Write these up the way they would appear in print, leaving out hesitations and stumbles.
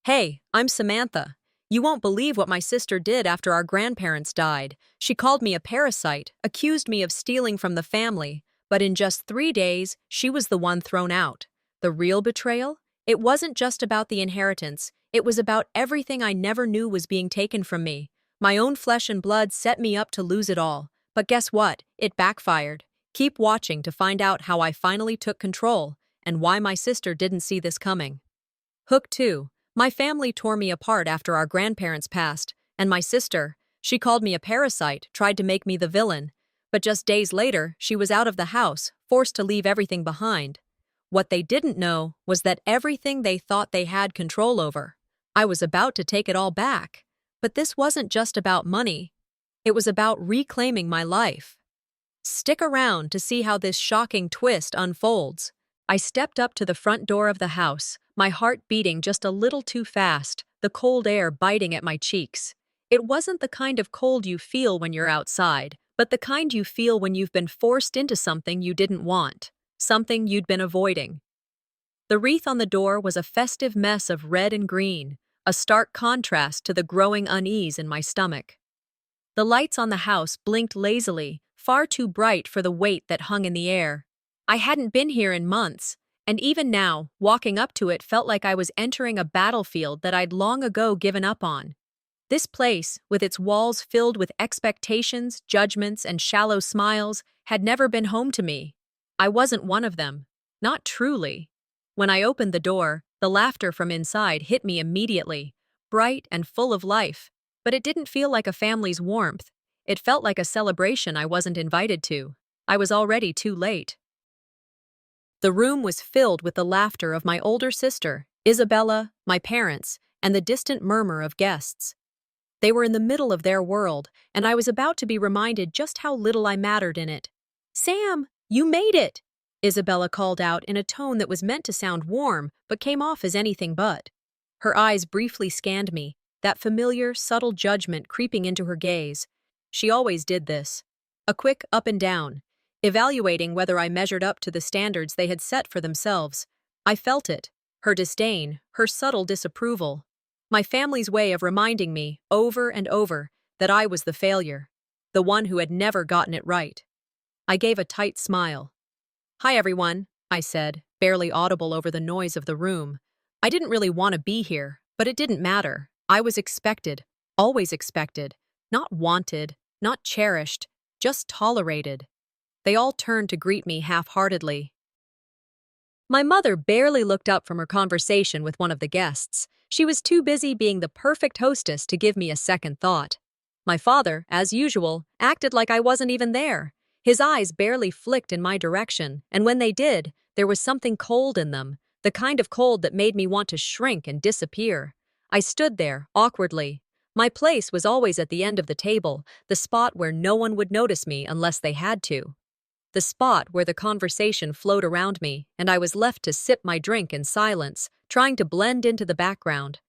Hey, I'm Samantha. You won't believe what my sister did after our grandparents died. She called me a parasite, accused me of stealing from the family, but in just 3 days, she was the one thrown out. The real betrayal? It wasn't just about the inheritance, it was about everything I never knew was being taken from me. My own flesh and blood set me up to lose it all. But guess what? It backfired. Keep watching to find out how I finally took control and why my sister didn't see this coming. Hook 2. My family tore me apart after our grandparents passed, and my sister, she called me a parasite, tried to make me the villain. But just days later, she was out of the house, forced to leave everything behind. What they didn't know was that everything they thought they had control over, I was about to take it all back. But this wasn't just about money. It was about reclaiming my life. Stick around to see how this shocking twist unfolds. I stepped up to the front door of the house, my heart beating just a little too fast, the cold air biting at my cheeks. It wasn't the kind of cold you feel when you're outside, but the kind you feel when you've been forced into something you didn't want, something you'd been avoiding. The wreath on the door was a festive mess of red and green, a stark contrast to the growing unease in my stomach. The lights on the house blinked lazily, far too bright for the weight that hung in the air. I hadn't been here in months, and even now, walking up to it felt like I was entering a battlefield that I'd long ago given up on. This place, with its walls filled with expectations, judgments, and shallow smiles, had never been home to me. I wasn't one of them. Not truly. When I opened the door, the laughter from inside hit me immediately, bright and full of life. But it didn't feel like a family's warmth. It felt like a celebration I wasn't invited to. I was already too late. The room was filled with the laughter of my older sister, Isabella, my parents, and the distant murmur of guests. They were in the middle of their world, and I was about to be reminded just how little I mattered in it. "Sam, you made it!" Isabella called out in a tone that was meant to sound warm, but came off as anything but. Her eyes briefly scanned me, that familiar, subtle judgment creeping into her gaze. She always did this. A quick up and down, evaluating whether I measured up to the standards they had set for themselves. I felt it, her disdain, her subtle disapproval. My family's way of reminding me, over and over, that I was the failure, the one who had never gotten it right. I gave a tight smile. "Hi, everyone," I said, barely audible over the noise of the room. I didn't really want to be here, but it didn't matter. I was expected, always expected, not wanted, not cherished, just tolerated. They all turned to greet me half-heartedly. My mother barely looked up from her conversation with one of the guests. She was too busy being the perfect hostess to give me a second thought. My father, as usual, acted like I wasn't even there. His eyes barely flicked in my direction, and when they did, there was something cold in them, the kind of cold that made me want to shrink and disappear. I stood there, awkwardly. My place was always at the end of the table, the spot where no one would notice me unless they had to. The spot where the conversation flowed around me, and I was left to sip my drink in silence, trying to blend into the background.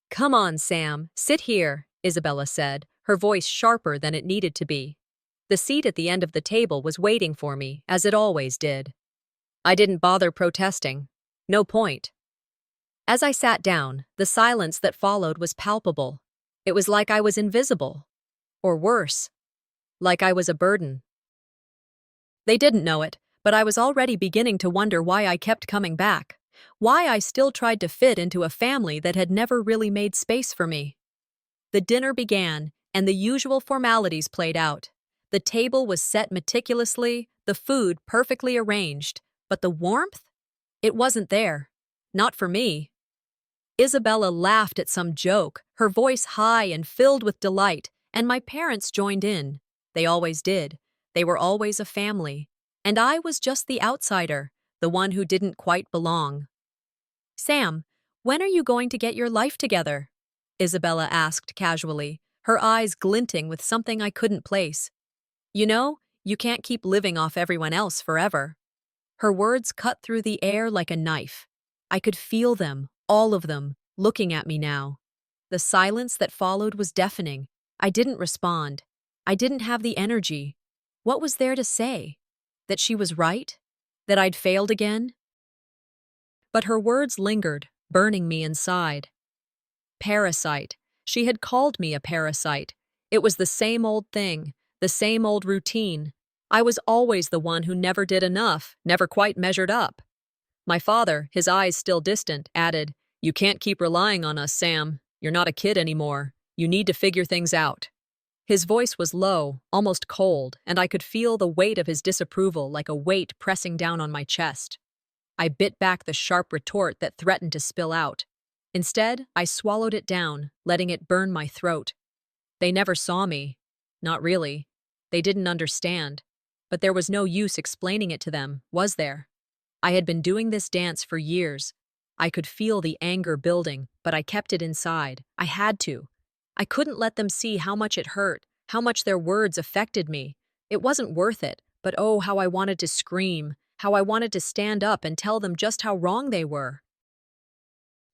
"Come on, Sam, sit here," Isabella said, her voice sharper than it needed to be. The seat at the end of the table was waiting for me, as it always did. I didn't bother protesting. No point. As I sat down, the silence that followed was palpable. It was like I was invisible. Or worse, like I was a burden. They didn't know it, but I was already beginning to wonder why I kept coming back. Why I still tried to fit into a family that had never really made space for me. The dinner began, and the usual formalities played out. The table was set meticulously, the food perfectly arranged, but the warmth? It wasn't there. Not for me. Isabella laughed at some joke, her voice high and filled with delight, and my parents joined in. They always did. They were always a family. And I was just the outsider, the one who didn't quite belong. "Sam, when are you going to get your life together?" Isabella asked casually, her eyes glinting with something I couldn't place. "You know, you can't keep living off everyone else forever." Her words cut through the air like a knife. I could feel them, all of them, looking at me now. The silence that followed was deafening. I didn't respond. I didn't have the energy. What was there to say? That she was right? That I'd failed again? But her words lingered, burning me inside. Parasite. She had called me a parasite. It was the same old thing, the same old routine. I was always the one who never did enough, never quite measured up. My father, his eyes still distant, added, "You can't keep relying on us, Sam. You're not a kid anymore. You need to figure things out." His voice was low, almost cold, and I could feel the weight of his disapproval like a weight pressing down on my chest. I bit back the sharp retort that threatened to spill out. Instead, I swallowed it down, letting it burn my throat. They never saw me. Not really. They didn't understand. But there was no use explaining it to them, was there? I had been doing this dance for years. I could feel the anger building, but I kept it inside. I had to. I couldn't let them see how much it hurt, how much their words affected me. It wasn't worth it, but oh, how I wanted to scream, how I wanted to stand up and tell them just how wrong they were.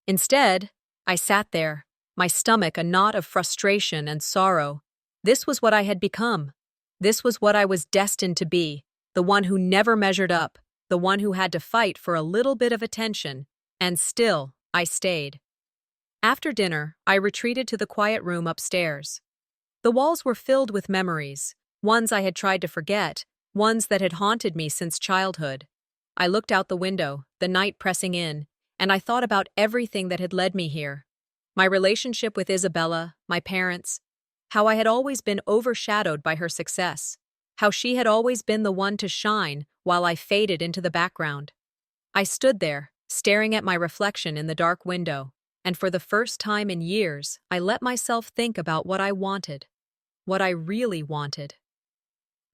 Instead, I sat there, my stomach a knot of frustration and sorrow. This was what I had become. This was what I was destined to be, the one who never measured up, the one who had to fight for a little bit of attention, and still, I stayed. After dinner, I retreated to the quiet room upstairs. The walls were filled with memories, ones I had tried to forget, ones that had haunted me since childhood. I looked out the window, the night pressing in, and I thought about everything that had led me here. My relationship with Isabella, my parents, how I had always been overshadowed by her success, how she had always been the one to shine while I faded into the background. I stood there, staring at my reflection in the dark window, and for the first time in years, I let myself think about what I wanted, what I really wanted.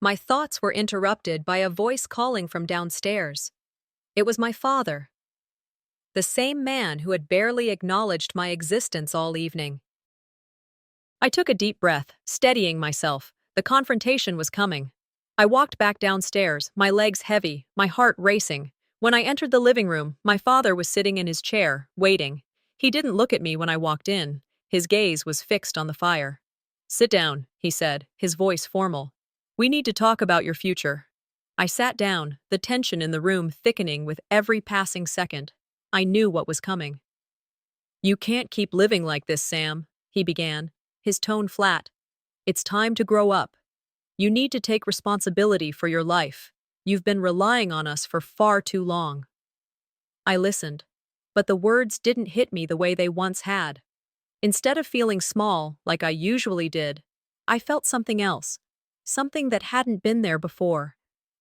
My thoughts were interrupted by a voice calling from downstairs. It was my father, the same man who had barely acknowledged my existence all evening. I took a deep breath, steadying myself. The confrontation was coming. I walked back downstairs, my legs heavy, my heart racing. When I entered the living room, my father was sitting in his chair, waiting. He didn't look at me when I walked in. His gaze was fixed on the fire. "Sit down," he said, his voice formal. "We need to talk about your future." I sat down, the tension in the room thickening with every passing second. I knew what was coming. "You can't keep living like this, Sam," he began, his tone flat. "It's time to grow up. You need to take responsibility for your life. You've been relying on us for far too long." I listened, but the words didn't hit me the way they once had. Instead of feeling small, like I usually did, I felt something else, something that hadn't been there before,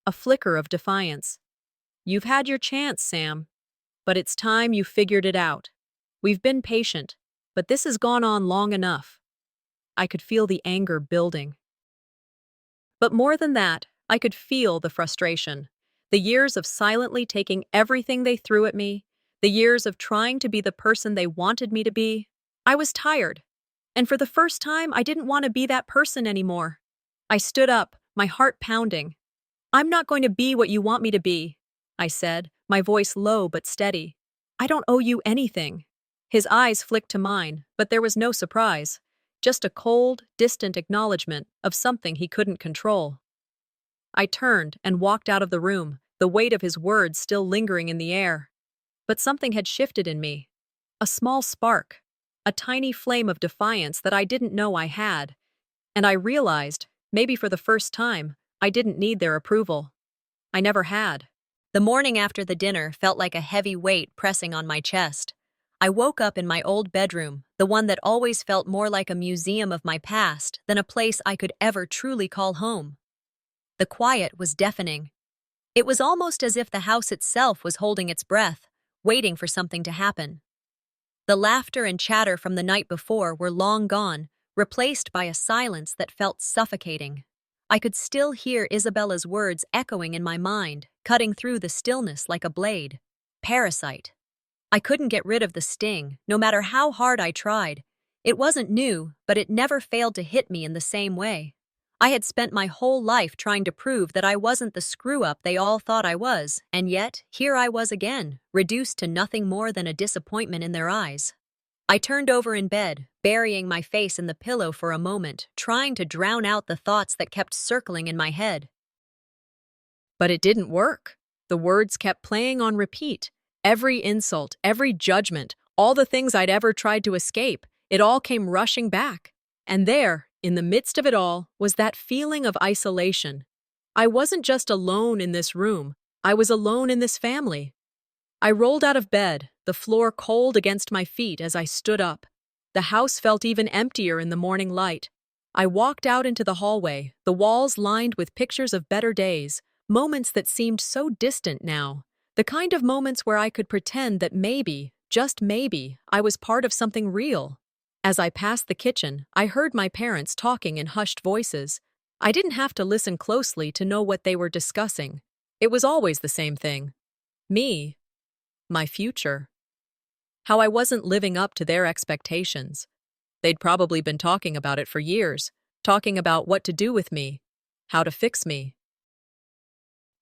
a flicker of defiance. "You've had your chance, Sam, but it's time you figured it out. We've been patient, but this has gone on long enough." I could feel the anger building. But more than that, I could feel the frustration. The years of silently taking everything they threw at me, the years of trying to be the person they wanted me to be. I was tired. And for the first time, I didn't want to be that person anymore. I stood up, my heart pounding. "I'm not going to be what you want me to be," I said, my voice low but steady. "I don't owe you anything." His eyes flicked to mine, but there was no surprise. Just a cold, distant acknowledgement of something he couldn't control. I turned and walked out of the room, the weight of his words still lingering in the air. But something had shifted in me. A small spark, a tiny flame of defiance that I didn't know I had. And I realized, maybe for the first time, I didn't need their approval. I never had. The morning after the dinner felt like a heavy weight pressing on my chest. I woke up in my old bedroom, the one that always felt more like a museum of my past than a place I could ever truly call home. The quiet was deafening. It was almost as if the house itself was holding its breath, waiting for something to happen. The laughter and chatter from the night before were long gone, replaced by a silence that felt suffocating. I could still hear Isabella's words echoing in my mind, cutting through the stillness like a blade. Parasite. I couldn't get rid of the sting, no matter how hard I tried. It wasn't new, but it never failed to hit me in the same way. I had spent my whole life trying to prove that I wasn't the screw-up they all thought I was, and yet, here I was again, reduced to nothing more than a disappointment in their eyes. I turned over in bed, burying my face in the pillow for a moment, trying to drown out the thoughts that kept circling in my head. But it didn't work. The words kept playing on repeat. Every insult, every judgment, all the things I'd ever tried to escape. It all came rushing back. And there, in the midst of it all, was that feeling of isolation. I wasn't just alone in this room, I was alone in this family. I rolled out of bed, the floor cold against my feet as I stood up. The house felt even emptier in the morning light. I walked out into the hallway, the walls lined with pictures of better days, moments that seemed so distant now. The kind of moments where I could pretend that maybe, just maybe, I was part of something real. As I passed the kitchen, I heard my parents talking in hushed voices. I didn't have to listen closely to know what they were discussing. It was always the same thing. Me. My future. How I wasn't living up to their expectations. They'd probably been talking about it for years, talking about what to do with me, how to fix me.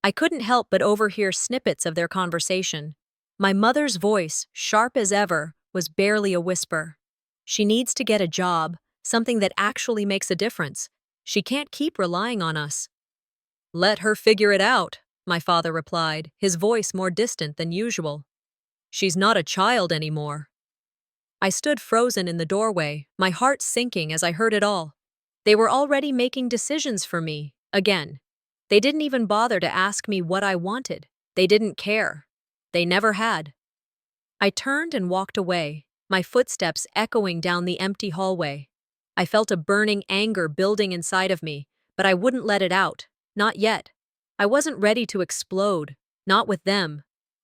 I couldn't help but overhear snippets of their conversation. My mother's voice, sharp as ever, was barely a whisper. She needs to get a job, something that actually makes a difference. She can't keep relying on us. Let her figure it out, my father replied, his voice more distant than usual. She's not a child anymore. I stood frozen in the doorway, my heart sinking as I heard it all. They were already making decisions for me, again. They didn't even bother to ask me what I wanted. They didn't care. They never had. I turned and walked away, my footsteps echoing down the empty hallway. I felt a burning anger building inside of me, but I wouldn't let it out, not yet. I wasn't ready to explode, not with them,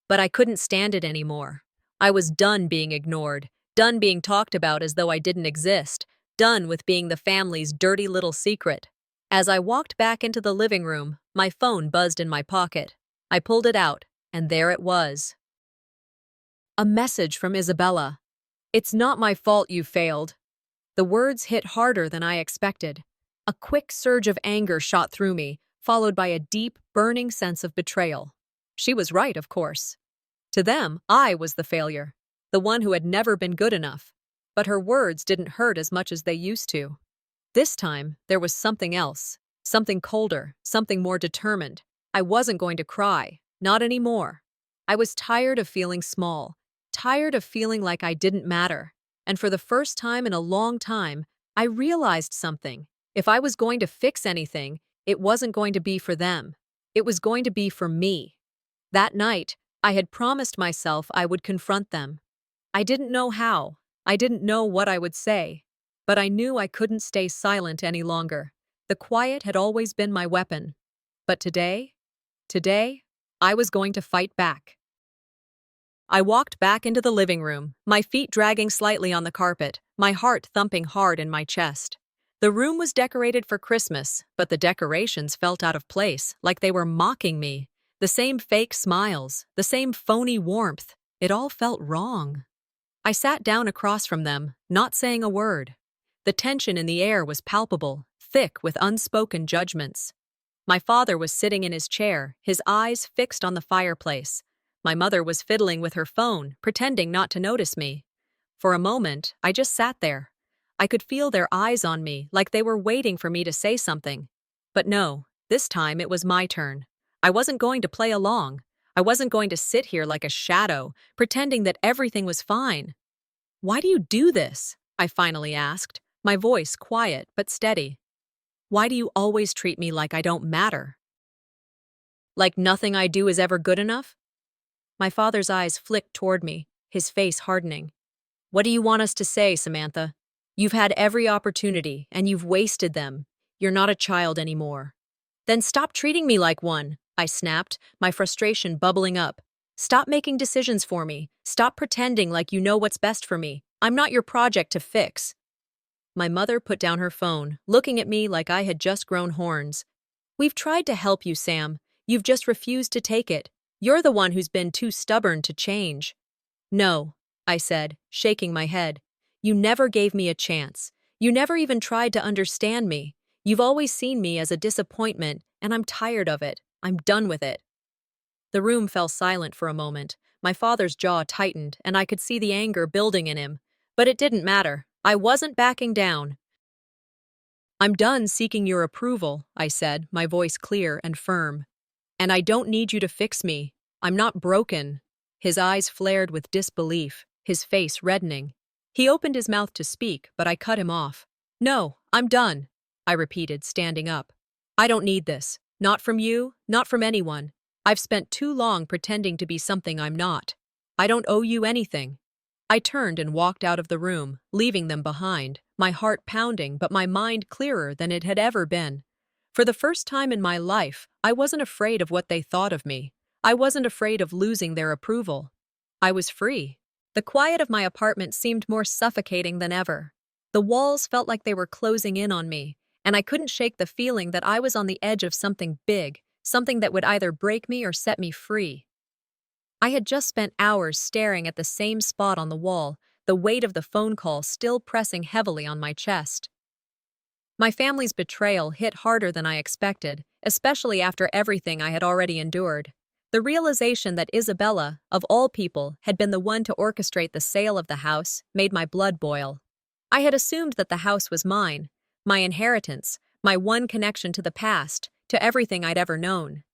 but I couldn't stand it anymore. I was done being ignored, done being talked about as though I didn't exist, done with being the family's dirty little secret. As I walked back into the living room, my phone buzzed in my pocket. I pulled it out, and there it was. A message from Isabella. It's not my fault you failed. The words hit harder than I expected. A quick surge of anger shot through me, followed by a deep, burning sense of betrayal. She was right, of course. To them, I was the failure, the one who had never been good enough. But her words didn't hurt as much as they used to. This time, there was something else, something colder, something more determined. I wasn't going to cry, not anymore. I was tired of feeling small, tired of feeling like I didn't matter. And for the first time in a long time, I realized something. If I was going to fix anything, it wasn't going to be for them. It was going to be for me. That night, I had promised myself I would confront them. I didn't know how. I didn't know what I would say. But I knew I couldn't stay silent any longer. The quiet had always been my weapon. But today, I was going to fight back. I walked back into the living room, my feet dragging slightly on the carpet, my heart thumping hard in my chest. The room was decorated for Christmas, but the decorations felt out of place, like they were mocking me. The same fake smiles, the same phony warmth. It all felt wrong. I sat down across from them, not saying a word. The tension in the air was palpable, thick with unspoken judgments. My father was sitting in his chair, his eyes fixed on the fireplace. My mother was fiddling with her phone, pretending not to notice me. For a moment, I just sat there. I could feel their eyes on me, like they were waiting for me to say something. But no, this time it was my turn. I wasn't going to play along. I wasn't going to sit here like a shadow, pretending that everything was fine. Why do you do this? I finally asked, my voice quiet but steady. Why do you always treat me like I don't matter? Like nothing I do is ever good enough? My father's eyes flicked toward me, his face hardening. What do you want us to say, Samantha? You've had every opportunity, and you've wasted them. You're not a child anymore. Then stop treating me like one, I snapped, my frustration bubbling up. Stop making decisions for me. Stop pretending like you know what's best for me. I'm not your project to fix. My mother put down her phone, looking at me like I had just grown horns. We've tried to help you, Sam. You've just refused to take it. You're the one who's been too stubborn to change. No, I said, shaking my head. You never gave me a chance. You never even tried to understand me. You've always seen me as a disappointment, and I'm tired of it. I'm done with it. The room fell silent for a moment. My father's jaw tightened, and I could see the anger building in him. But it didn't matter. I wasn't backing down. I'm done seeking your approval, I said, my voice clear and firm. And I don't need you to fix me. I'm not broken. His eyes flared with disbelief, his face reddening. He opened his mouth to speak, but I cut him off. "No, I'm done," I repeated, standing up. "I don't need this. Not from you, not from anyone. I've spent too long pretending to be something I'm not. I don't owe you anything." I turned and walked out of the room, leaving them behind, my heart pounding but my mind clearer than it had ever been. For the first time in my life, I wasn't afraid of what they thought of me. I wasn't afraid of losing their approval. I was free. The quiet of my apartment seemed more suffocating than ever. The walls felt like they were closing in on me, and I couldn't shake the feeling that I was on the edge of something big, something that would either break me or set me free. I had just spent hours staring at the same spot on the wall, the weight of the phone call still pressing heavily on my chest. My family's betrayal hit harder than I expected, especially after everything I had already endured. The realization that Isabella, of all people, had been the one to orchestrate the sale of the house made my blood boil. I had assumed that the house was mine, my inheritance, my one connection to the past, to everything I'd ever known.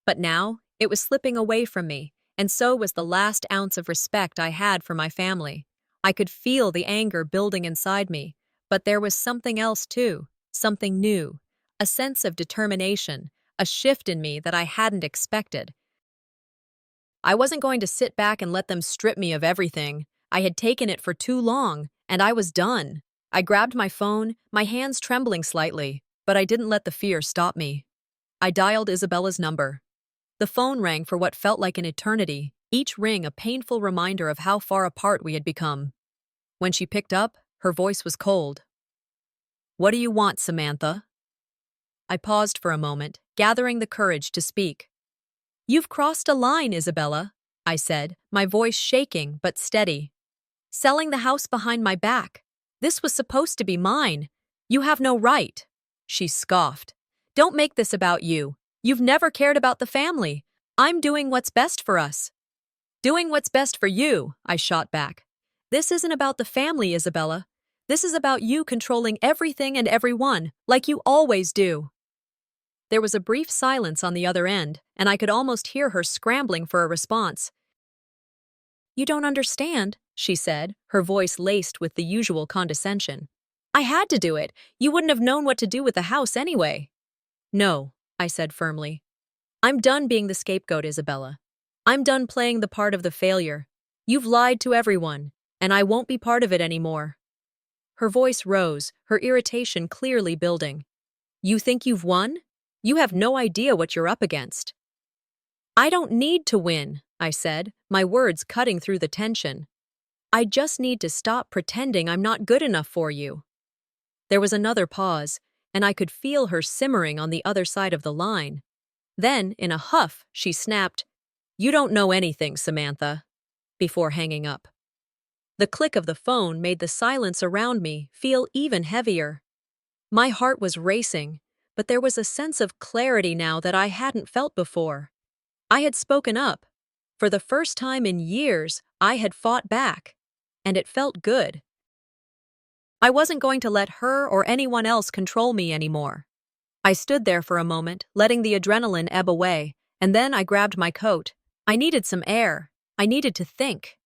But now, it was slipping away from me, and so was the last ounce of respect I had for my family. I could feel the anger building inside me, but there was something else too, something new, a sense of determination, a shift in me that I hadn't expected. I wasn't going to sit back and let them strip me of everything. I had taken it for too long, and I was done. I grabbed my phone, my hands trembling slightly, but I didn't let the fear stop me. I dialed Isabella's number. The phone rang for what felt like an eternity, each ring a painful reminder of how far apart we had become. When she picked up, her voice was cold. "What do you want, Samantha?" I paused for a moment, gathering the courage to speak. "You've crossed a line, Isabella," I said, my voice shaking but steady. "Selling the house behind my back. This was supposed to be mine. You have no right." She scoffed. "Don't make this about you. You've never cared about the family. I'm doing what's best for us." "Doing what's best for you," I shot back. "This isn't about the family, Isabella. This is about you controlling everything and everyone, like you always do." There was a brief silence on the other end, and I could almost hear her scrambling for a response. "You don't understand," she said, her voice laced with the usual condescension. "I had to do it. You wouldn't have known what to do with the house anyway." "No," I said firmly. "I'm done being the scapegoat, Isabella. I'm done playing the part of the failure. You've lied to everyone, and I won't be part of it anymore." Her voice rose, her irritation clearly building. "You think you've won? You have no idea what you're up against." "I don't need to win," I said, my words cutting through the tension. "I just need to stop pretending I'm not good enough for you." There was another pause, and I could feel her simmering on the other side of the line. Then, in a huff, she snapped, "You don't know anything, Samantha," before hanging up. The click of the phone made the silence around me feel even heavier. My heart was racing, but there was a sense of clarity now that I hadn't felt before. I had spoken up. For the first time in years, I had fought back, and it felt good. I wasn't going to let her or anyone else control me anymore. I stood there for a moment, letting the adrenaline ebb away, and then I grabbed my coat. I needed some air. I needed to think.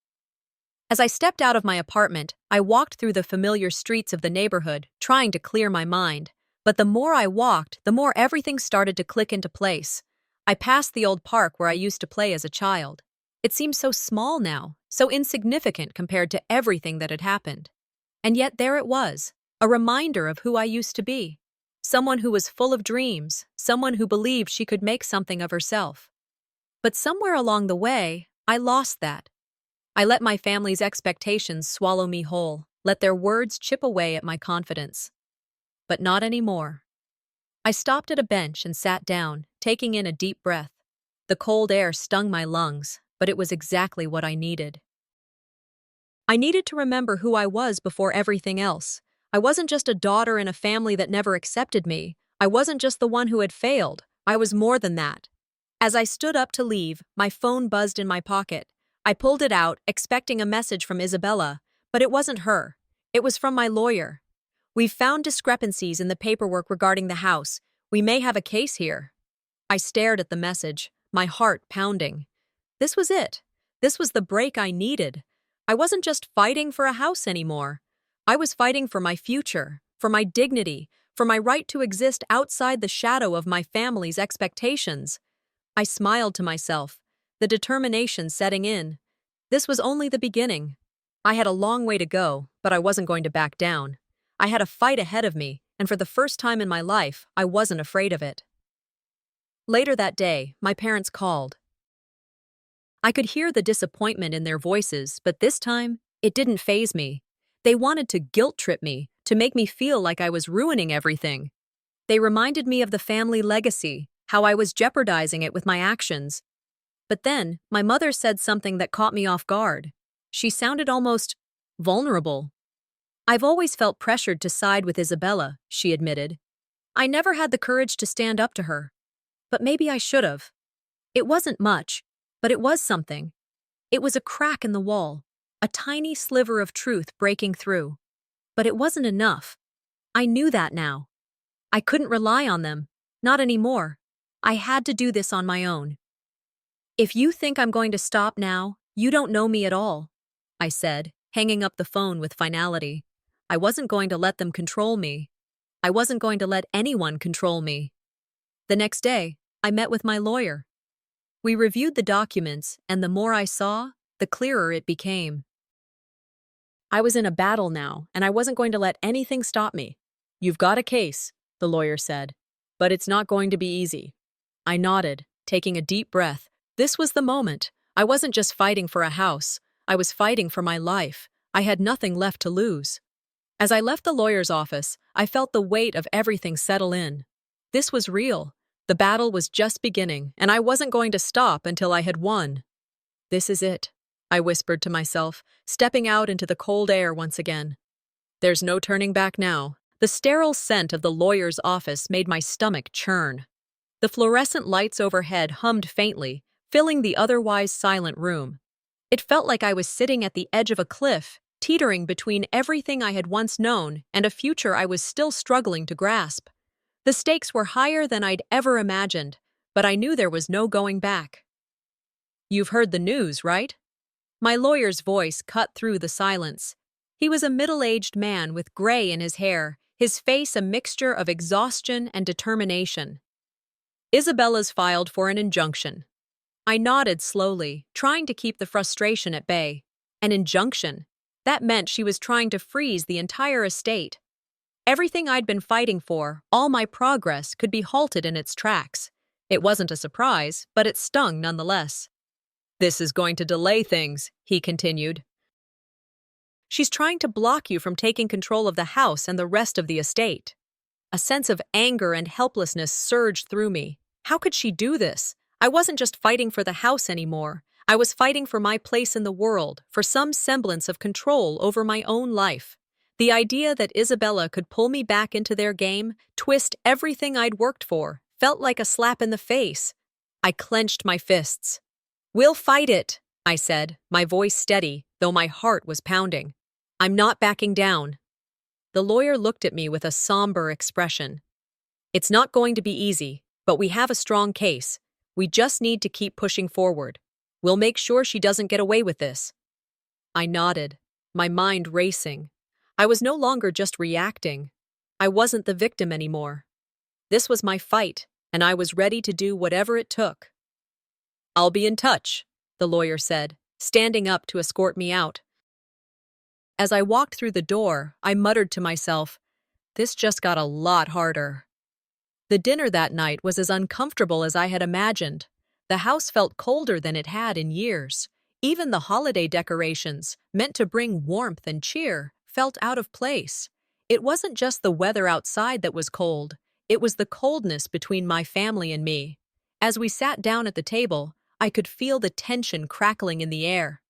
As I stepped out of my apartment, I walked through the familiar streets of the neighborhood, trying to clear my mind. But the more I walked, the more everything started to click into place. I passed the old park where I used to play as a child. It seemed so small now, so insignificant compared to everything that had happened. And yet there it was, a reminder of who I used to be. Someone who was full of dreams, someone who believed she could make something of herself. But somewhere along the way, I lost that. I let my family's expectations swallow me whole, let their words chip away at my confidence. But not anymore. I stopped at a bench and sat down, taking in a deep breath. The cold air stung my lungs, but it was exactly what I needed. I needed to remember who I was before everything else. I wasn't just a daughter in a family that never accepted me. I wasn't just the one who had failed. I was more than that. As I stood up to leave, my phone buzzed in my pocket. I pulled it out, expecting a message from Isabella, but it wasn't her. It was from my lawyer. "We've found discrepancies in the paperwork regarding the house. We may have a case here." I stared at the message, my heart pounding. This was it. This was the break I needed. I wasn't just fighting for a house anymore. I was fighting for my future, for my dignity, for my right to exist outside the shadow of my family's expectations. I smiled to myself, the determination setting in. This was only the beginning. I had a long way to go, but I wasn't going to back down. I had a fight ahead of me, and for the first time in my life, I wasn't afraid of it. Later that day, my parents called. I could hear the disappointment in their voices, but this time, it didn't faze me. They wanted to guilt-trip me, to make me feel like I was ruining everything. They reminded me of the family legacy, how I was jeopardizing it with my actions. But then, my mother said something that caught me off guard. She sounded almost vulnerable. "I've always felt pressured to side with Isabella," she admitted. "I never had the courage to stand up to her. But maybe I should have. It wasn't much, but it was something. It was a crack in the wall, a tiny sliver of truth breaking through. But it wasn't enough. I knew that now. I couldn't rely on them, not anymore. I had to do this on my own. If you think I'm going to stop now, you don't know me at all," I said, hanging up the phone with finality. I wasn't going to let them control me. I wasn't going to let anyone control me. The next day, I met with my lawyer. We reviewed the documents, and the more I saw, the clearer it became. I was in a battle now, and I wasn't going to let anything stop me. "You've got a case," the lawyer said, "but it's not going to be easy." I nodded, taking a deep breath. This was the moment. I wasn't just fighting for a house. I was fighting for my life. I had nothing left to lose. As I left the lawyer's office, I felt the weight of everything settle in. This was real. The battle was just beginning, and I wasn't going to stop until I had won. "This is it," I whispered to myself, stepping out into the cold air once again. There's no turning back now. The sterile scent of the lawyer's office made my stomach churn. The fluorescent lights overhead hummed faintly, filling the otherwise silent room. It felt like I was sitting at the edge of a cliff, teetering between everything I had once known and a future I was still struggling to grasp. The stakes were higher than I'd ever imagined, but I knew there was no going back. "You've heard the news, right?" My lawyer's voice cut through the silence. He was a middle-aged man with gray in his hair, his face a mixture of exhaustion and determination. "Isabella's filed for an injunction." I nodded slowly, trying to keep the frustration at bay. An injunction. That meant she was trying to freeze the entire estate. Everything I'd been fighting for, all my progress, could be halted in its tracks. It wasn't a surprise, but it stung nonetheless. "This is going to delay things," he continued. "She's trying to block you from taking control of the house and the rest of the estate." A sense of anger and helplessness surged through me. How could she do this? I wasn't just fighting for the house anymore. I was fighting for my place in the world, for some semblance of control over my own life. The idea that Isabella could pull me back into their game, twist everything I'd worked for, felt like a slap in the face. I clenched my fists. "We'll fight it," I said, my voice steady, though my heart was pounding. "I'm not backing down." The lawyer looked at me with a somber expression. "It's not going to be easy, but we have a strong case. We just need to keep pushing forward. We'll make sure she doesn't get away with this." I nodded, my mind racing. I was no longer just reacting. I wasn't the victim anymore. This was my fight, and I was ready to do whatever it took. "I'll be in touch," the lawyer said, standing up to escort me out. As I walked through the door, I muttered to myself, this just got a lot harder. The dinner that night was as uncomfortable as I had imagined. The house felt colder than it had in years. Even the holiday decorations, meant to bring warmth and cheer, felt out of place. It wasn't just the weather outside that was cold. It was the coldness between my family and me. As we sat down at the table, I could feel the tension crackling in the air.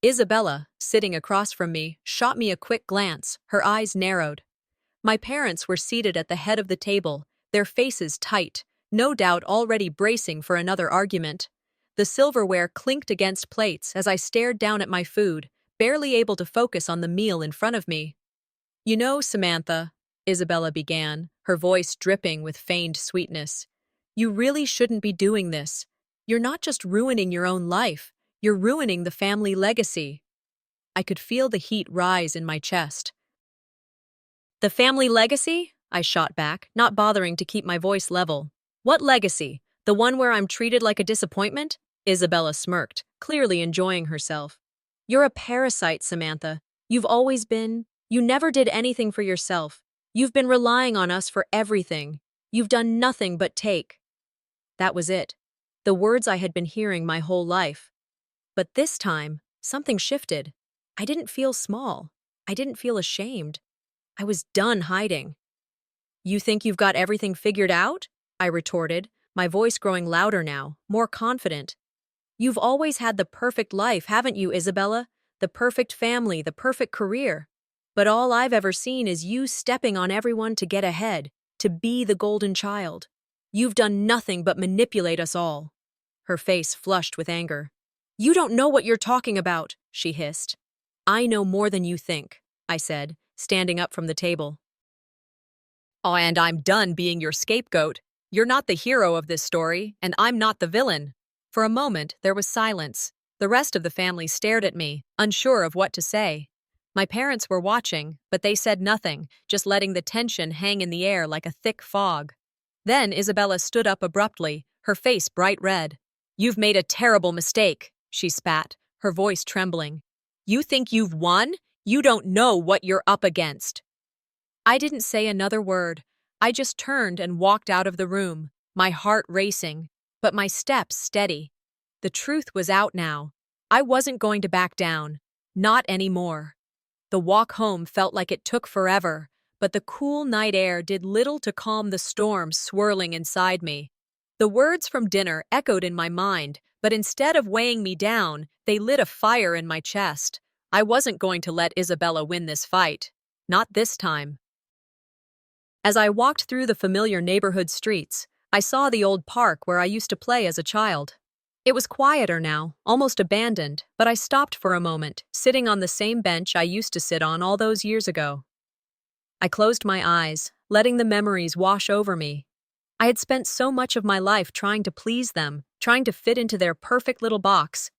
Isabella, sitting across from me, shot me a quick glance, her eyes narrowed. My parents were seated at the head of the table, their faces tight, no doubt already bracing for another argument. The silverware clinked against plates as I stared down at my food, barely able to focus on the meal in front of me. "You know, Samantha," Isabella began, her voice dripping with feigned sweetness, "you really shouldn't be doing this. You're not just ruining your own life, you're ruining the family legacy." I could feel the heat rise in my chest. The family legacy? I shot back, not bothering to keep my voice level. What legacy? The one where I'm treated like a disappointment? Isabella smirked, clearly enjoying herself. You're a parasite, Samantha. You've always been. You never did anything for yourself. You've been relying on us for everything. You've done nothing but take. That was it. The words I had been hearing my whole life. But this time, something shifted. I didn't feel small. I didn't feel ashamed. I was done hiding. You think you've got everything figured out? I retorted, my voice growing louder now, more confident. You've always had the perfect life, haven't you, Isabella? The perfect family, the perfect career. But all I've ever seen is you stepping on everyone to get ahead, to be the golden child. You've done nothing but manipulate us all. Her face flushed with anger. You don't know what you're talking about, she hissed. I know more than you think, I said, standing up from the table. Oh, and I'm done being your scapegoat. You're not the hero of this story, and I'm not the villain. For a moment, there was silence. The rest of the family stared at me, unsure of what to say. My parents were watching, but they said nothing, just letting the tension hang in the air like a thick fog. Then Isabella stood up abruptly, her face bright red. You've made a terrible mistake, she spat, her voice trembling. You think you've won? You don't know what you're up against. I didn't say another word. I just turned and walked out of the room, my heart racing, but my steps steady. The truth was out now. I wasn't going to back down. Not anymore. The walk home felt like it took forever, but the cool night air did little to calm the storm swirling inside me. The words from dinner echoed in my mind, but instead of weighing me down, they lit a fire in my chest. I wasn't going to let Isabella win this fight. Not this time. As I walked through the familiar neighborhood streets, I saw the old park where I used to play as a child. It was quieter now, almost abandoned, but I stopped for a moment, sitting on the same bench I used to sit on all those years ago. I closed my eyes, letting the memories wash over me. I had spent so much of my life trying to please them, trying to fit into their perfect little box.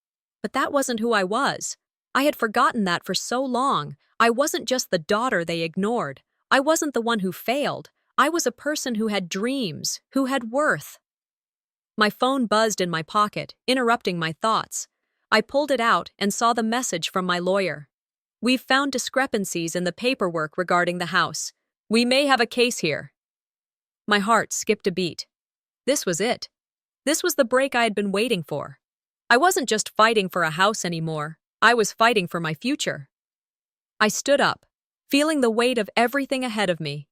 But that wasn't who I was. I had forgotten that for so long. I wasn't just the daughter they ignored. I wasn't the one who failed. I was a person who had dreams, who had worth. My phone buzzed in my pocket, interrupting my thoughts. I pulled it out and saw the message from my lawyer. We've found discrepancies in the paperwork regarding the house. We may have a case here. My heart skipped a beat. This was it. This was the break I had been waiting for. I wasn't just fighting for a house anymore. I was fighting for my future. I stood up, feeling the weight of everything ahead of me.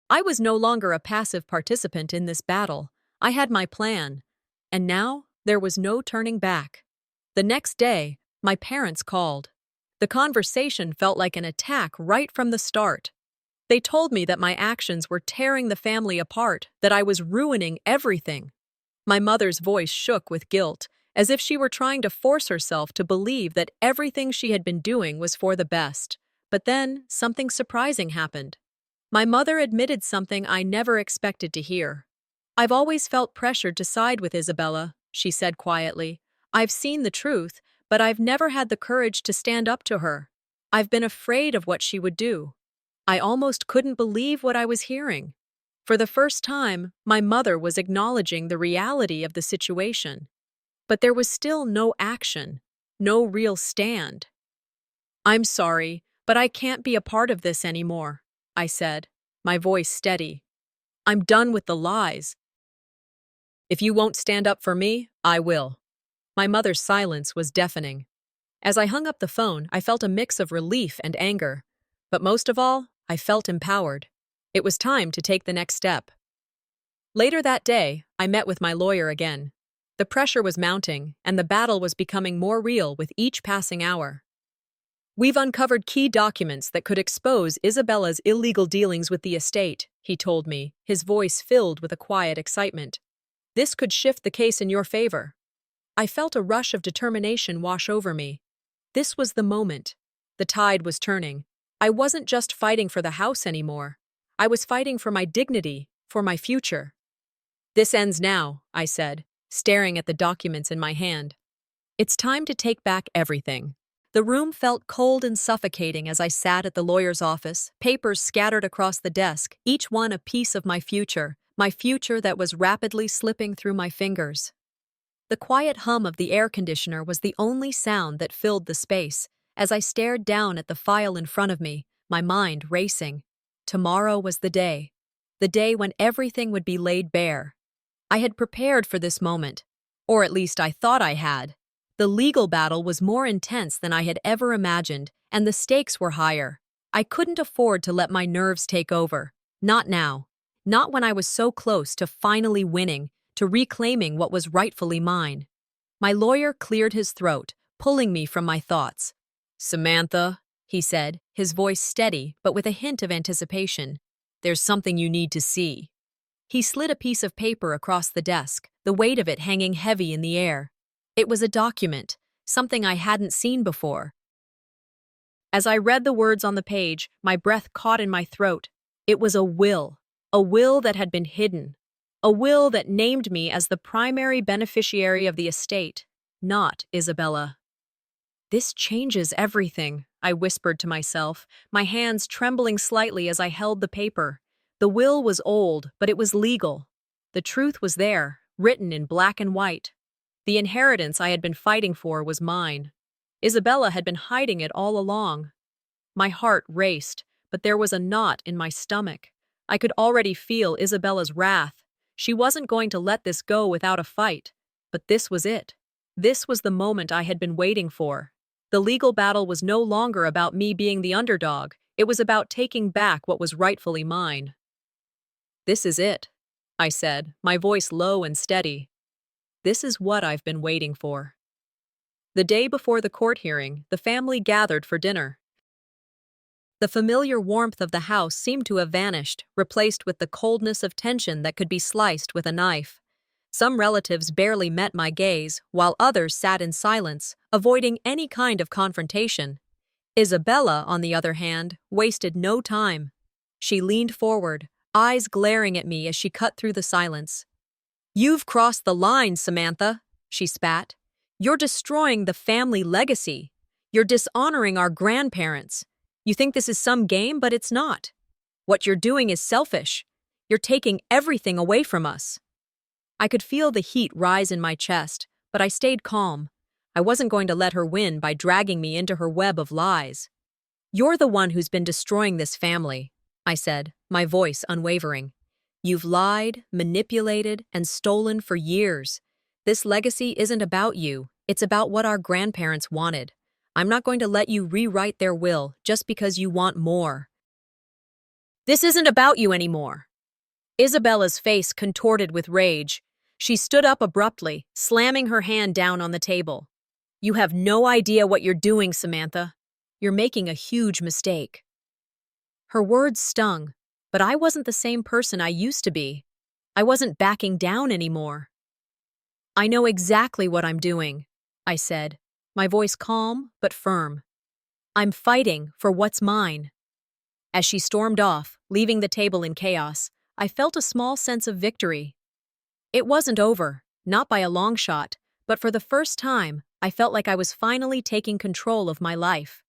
I was no longer a passive participant in this battle. I had my plan, and now there was no turning back. The next day, my parents called. The conversation felt like an attack right from the start. They told me that my actions were tearing the family apart, that I was ruining everything. My mother's voice shook with guilt, as if she were trying to force herself to believe that everything she had been doing was for the best. But then, something surprising happened. My mother admitted something I never expected to hear. I've always felt pressured to side with Isabella, she said quietly. I've seen the truth, but I've never had the courage to stand up to her. I've been afraid of what she would do. I almost couldn't believe what I was hearing. For the first time, my mother was acknowledging the reality of the situation. But there was still no action, no real stand. I'm sorry, but I can't be a part of this anymore, I said, my voice steady. I'm done with the lies. If you won't stand up for me, I will. My mother's silence was deafening. As I hung up the phone, I felt a mix of relief and anger. But most of all, I felt empowered. It was time to take the next step. Later that day, I met with my lawyer again. The pressure was mounting, and the battle was becoming more real with each passing hour. We've uncovered key documents that could expose Isabella's illegal dealings with the estate, he told me, his voice filled with a quiet excitement. This could shift the case in your favor. I felt a rush of determination wash over me. This was the moment. The tide was turning. I wasn't just fighting for the house anymore. I was fighting for my dignity, for my future. This ends now, I said, staring at the documents in my hand. It's time to take back everything. The room felt cold and suffocating as I sat at the lawyer's office, papers scattered across the desk, each one a piece of my future that was rapidly slipping through my fingers. The quiet hum of the air conditioner was the only sound that filled the space. As I stared down at the file in front of me, my mind racing. Tomorrow was the day when everything would be laid bare. I had prepared for this moment, or at least I thought I had. The legal battle was more intense than I had ever imagined, and the stakes were higher. I couldn't afford to let my nerves take over. Not now. Not when I was so close to finally winning, to reclaiming what was rightfully mine. My lawyer cleared his throat, pulling me from my thoughts. "Samantha," he said, his voice steady but with a hint of anticipation. "There's something you need to see." He slid a piece of paper across the desk, the weight of it hanging heavy in the air. It was a document, something I hadn't seen before. As I read the words on the page, my breath caught in my throat. It was a will that had been hidden, a will that named me as the primary beneficiary of the estate, not Isabella. "This changes everything," I whispered to myself, my hands trembling slightly as I held the paper. The will was old, but it was legal. The truth was there, written in black and white. The inheritance I had been fighting for was mine. Isabella had been hiding it all along. My heart raced, but there was a knot in my stomach. I could already feel Isabella's wrath. She wasn't going to let this go without a fight. But this was it. This was the moment I had been waiting for. The legal battle was no longer about me being the underdog. It was about taking back what was rightfully mine. "This is it," I said, my voice low and steady. "This is what I've been waiting for." The day before the court hearing, the family gathered for dinner. The familiar warmth of the house seemed to have vanished, replaced with the coldness of tension that could be sliced with a knife. Some relatives barely met my gaze, while others sat in silence, avoiding any kind of confrontation. Isabella, on the other hand, wasted no time. She leaned forward, eyes glaring at me as she cut through the silence. "You've crossed the line, Samantha," she spat. "You're destroying the family legacy. You're dishonoring our grandparents. You think this is some game, but it's not. What you're doing is selfish. You're taking everything away from us." I could feel the heat rise in my chest, but I stayed calm. I wasn't going to let her win by dragging me into her web of lies. "You're the one who's been destroying this family," I said, my voice unwavering. "You've lied, manipulated, and stolen for years. This legacy isn't about you. It's about what our grandparents wanted. I'm not going to let you rewrite their will just because you want more." "This isn't about you anymore." Isabella's face contorted with rage. She stood up abruptly, slamming her hand down on the table. "You have no idea what you're doing, Samantha. You're making a huge mistake." Her words stung, but I wasn't the same person I used to be. I wasn't backing down anymore. "I know exactly what I'm doing," I said, my voice calm but firm. "I'm fighting for what's mine." As she stormed off, leaving the table in chaos, I felt a small sense of victory. It wasn't over, not by a long shot, but for the first time, I felt like I was finally taking control of my life.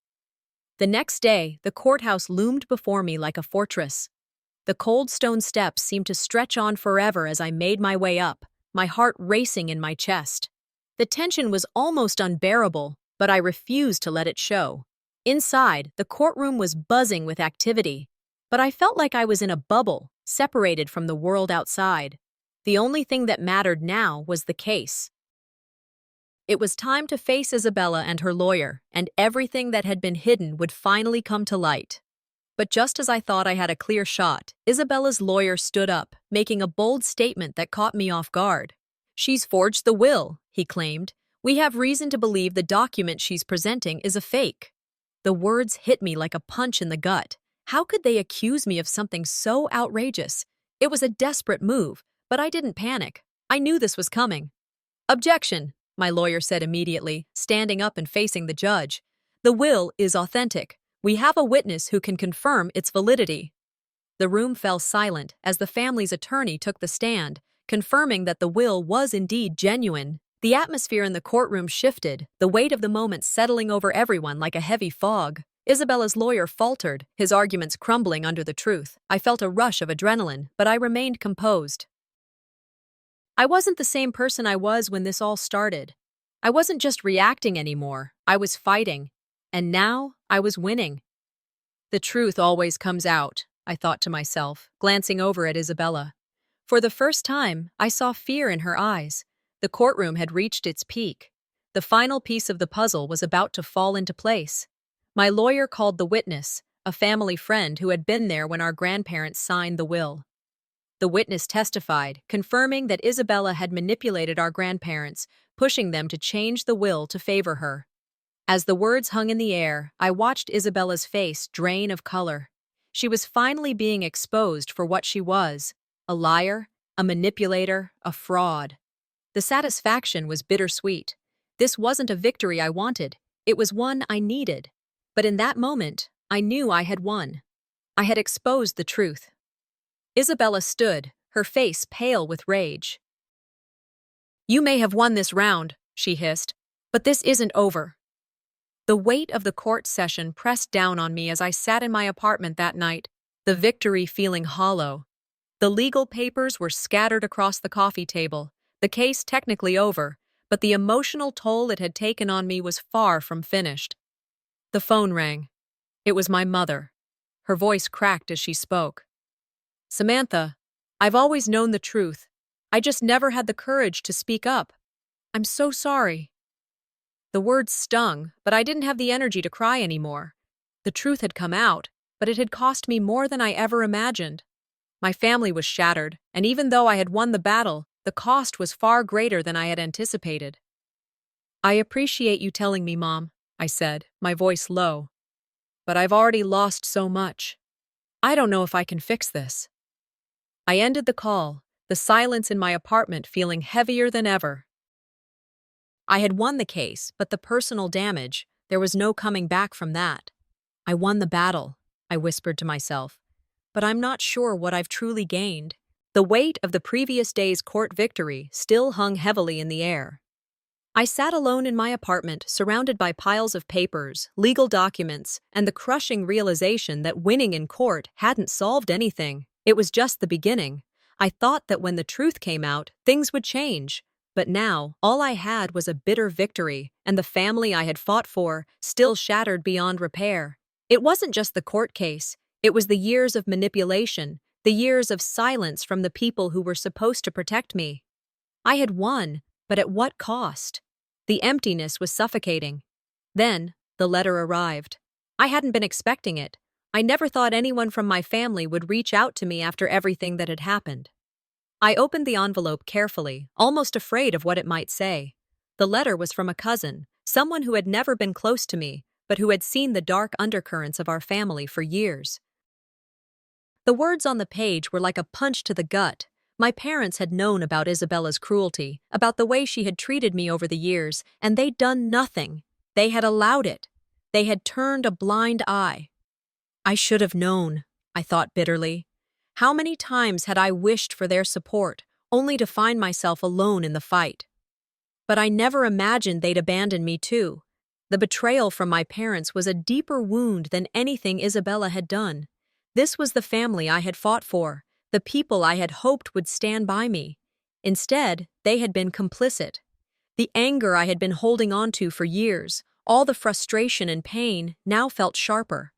The next day, the courthouse loomed before me like a fortress. The cold stone steps seemed to stretch on forever as I made my way up, my heart racing in my chest. The tension was almost unbearable, but I refused to let it show. Inside, the courtroom was buzzing with activity, but I felt like I was in a bubble, separated from the world outside. The only thing that mattered now was the case. It was time to face Isabella and her lawyer, and everything that had been hidden would finally come to light. But just as I thought I had a clear shot, Isabella's lawyer stood up, making a bold statement that caught me off guard. "She's forged the will," he claimed. "We have reason to believe the document she's presenting is a fake." The words hit me like a punch in the gut. How could they accuse me of something so outrageous? It was a desperate move, but I didn't panic. I knew this was coming. "Objection," my lawyer said immediately, standing up and facing the judge. "The will is authentic. We have a witness who can confirm its validity." The room fell silent as the family's attorney took the stand, confirming that the will was indeed genuine. The atmosphere in the courtroom shifted, the weight of the moment settling over everyone like a heavy fog. Isabella's lawyer faltered, his arguments crumbling under the truth. I felt a rush of adrenaline, but I remained composed. I wasn't the same person I was when this all started. I wasn't just reacting anymore, I was fighting. And now, I was winning. The truth always comes out, I thought to myself, glancing over at Isabella. For the first time, I saw fear in her eyes. The courtroom had reached its peak. The final piece of the puzzle was about to fall into place. My lawyer called the witness, a family friend who had been there when our grandparents signed the will. The witness testified, confirming that Isabella had manipulated our grandparents, pushing them to change the will to favor her. As the words hung in the air, I watched Isabella's face drain of color. She was finally being exposed for what she was, a liar, a manipulator, a fraud. The satisfaction was bittersweet. This wasn't a victory I wanted, it was one I needed. But in that moment, I knew I had won. I had exposed the truth. Isabella stood, her face pale with rage. "You may have won this round," she hissed, "but this isn't over." The weight of the court session pressed down on me as I sat in my apartment that night, the victory feeling hollow. The legal papers were scattered across the coffee table, the case technically over, but the emotional toll it had taken on me was far from finished. The phone rang. It was my mother. Her voice cracked as she spoke. "Samantha, I've always known the truth. I just never had the courage to speak up. I'm so sorry." The words stung, but I didn't have the energy to cry anymore. The truth had come out, but it had cost me more than I ever imagined. My family was shattered, and even though I had won the battle, the cost was far greater than I had anticipated. "I appreciate you telling me, Mom," I said, my voice low. "But I've already lost so much. I don't know if I can fix this." I ended the call, the silence in my apartment feeling heavier than ever. I had won the case, but the personal damage, there was no coming back from that. "I won the battle," I whispered to myself, "but I'm not sure what I've truly gained." The weight of the previous day's court victory still hung heavily in the air. I sat alone in my apartment, surrounded by piles of papers, legal documents, and the crushing realization that winning in court hadn't solved anything. It was just the beginning. I thought that when the truth came out, things would change. But now, all I had was a bitter victory, and the family I had fought for, still shattered beyond repair. It wasn't just the court case, it was the years of manipulation, the years of silence from the people who were supposed to protect me. I had won, but at what cost? The emptiness was suffocating. Then, the letter arrived. I hadn't been expecting it. I never thought anyone from my family would reach out to me after everything that had happened. I opened the envelope carefully, almost afraid of what it might say. The letter was from a cousin, someone who had never been close to me, but who had seen the dark undercurrents of our family for years. The words on the page were like a punch to the gut. My parents had known about Isabella's cruelty, about the way she had treated me over the years, and they'd done nothing. They had allowed it. They had turned a blind eye. I should have known, I thought bitterly. How many times had I wished for their support, only to find myself alone in the fight? But I never imagined they'd abandon me too. The betrayal from my parents was a deeper wound than anything Isabella had done. This was the family I had fought for, the people I had hoped would stand by me. Instead, they had been complicit. The anger I had been holding on to for years, all the frustration and pain, now felt sharper.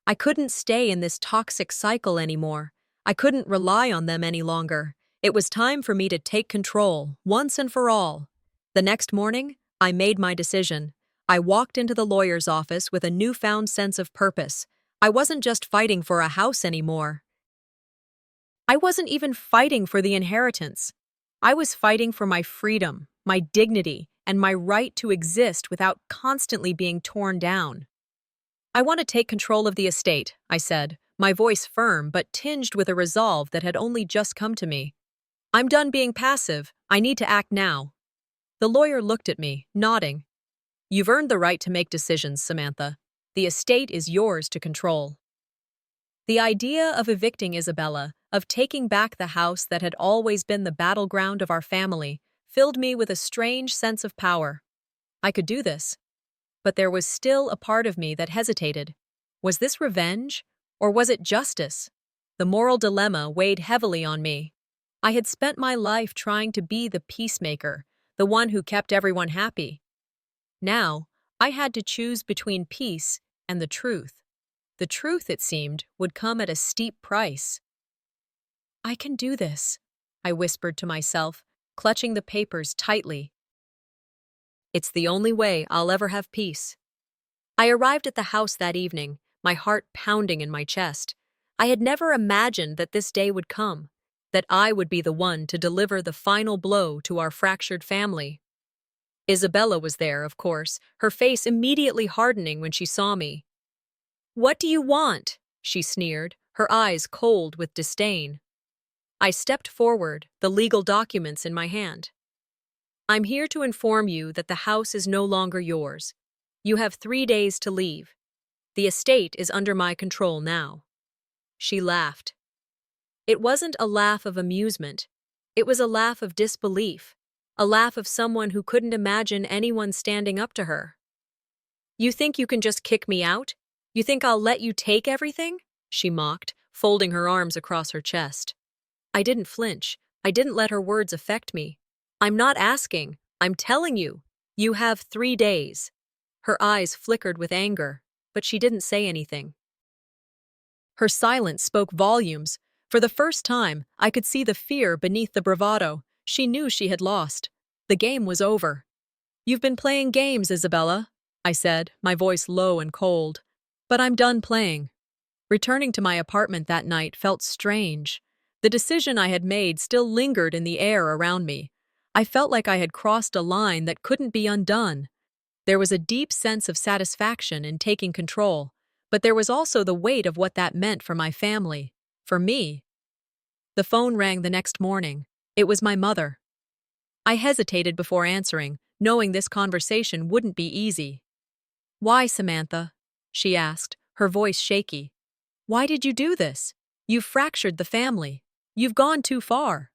I couldn't stay in this toxic cycle anymore. I couldn't rely on them any longer. It was time for me to take control, once and for all. The next morning, I made my decision. I walked into the lawyer's office with a newfound sense of purpose. I wasn't just fighting for a house anymore. I wasn't even fighting for the inheritance. I was fighting for my freedom, my dignity, and my right to exist without constantly being torn down. "I want to take control of the estate," I said, my voice firm but tinged with a resolve that had only just come to me. "I'm done being passive. I need to act now." The lawyer looked at me, nodding. "You've earned the right to make decisions, Samantha. The estate is yours to control." The idea of evicting Isabella, of taking back the house that had always been the battleground of our family, filled me with a strange sense of power. I could do this. But there was still a part of me that hesitated. Was this revenge? Or was it justice? The moral dilemma weighed heavily on me. I had spent my life trying to be the peacemaker, the one who kept everyone happy. Now, I had to choose between peace and the truth. The truth, it seemed, would come at a steep price. I can do this, I whispered to myself, clutching the papers tightly. It's the only way I'll ever have peace. I arrived at the house that evening, my heart pounding in my chest. I had never imagined that this day would come, that I would be the one to deliver the final blow to our fractured family. Isabella was there, of course, her face immediately hardening when she saw me. "What do you want?" she sneered, her eyes cold with disdain. I stepped forward, the legal documents in my hand. "I'm here to inform you that the house is no longer yours. You have 3 days to leave. The estate is under my control now." She laughed. It wasn't a laugh of amusement. It was a laugh of disbelief, a laugh of someone who couldn't imagine anyone standing up to her. "You think you can just kick me out? You think I'll let you take everything?" she mocked, folding her arms across her chest. I didn't flinch. I didn't let her words affect me. "I'm not asking. I'm telling you. You have 3 days." Her eyes flickered with anger, but she didn't say anything. Her silence spoke volumes. For the first time, I could see the fear beneath the bravado. She knew she had lost. The game was over. "You've been playing games, Isabella," I said, my voice low and cold. "But I'm done playing." Returning to my apartment that night felt strange. The decision I had made still lingered in the air around me. I felt like I had crossed a line that couldn't be undone. There was a deep sense of satisfaction in taking control, but there was also the weight of what that meant for my family, for me. The phone rang the next morning. It was my mother. I hesitated before answering, knowing this conversation wouldn't be easy. "Why, Samantha?" she asked, her voice shaky. "Why did you do this? You've fractured the family. You've gone too far."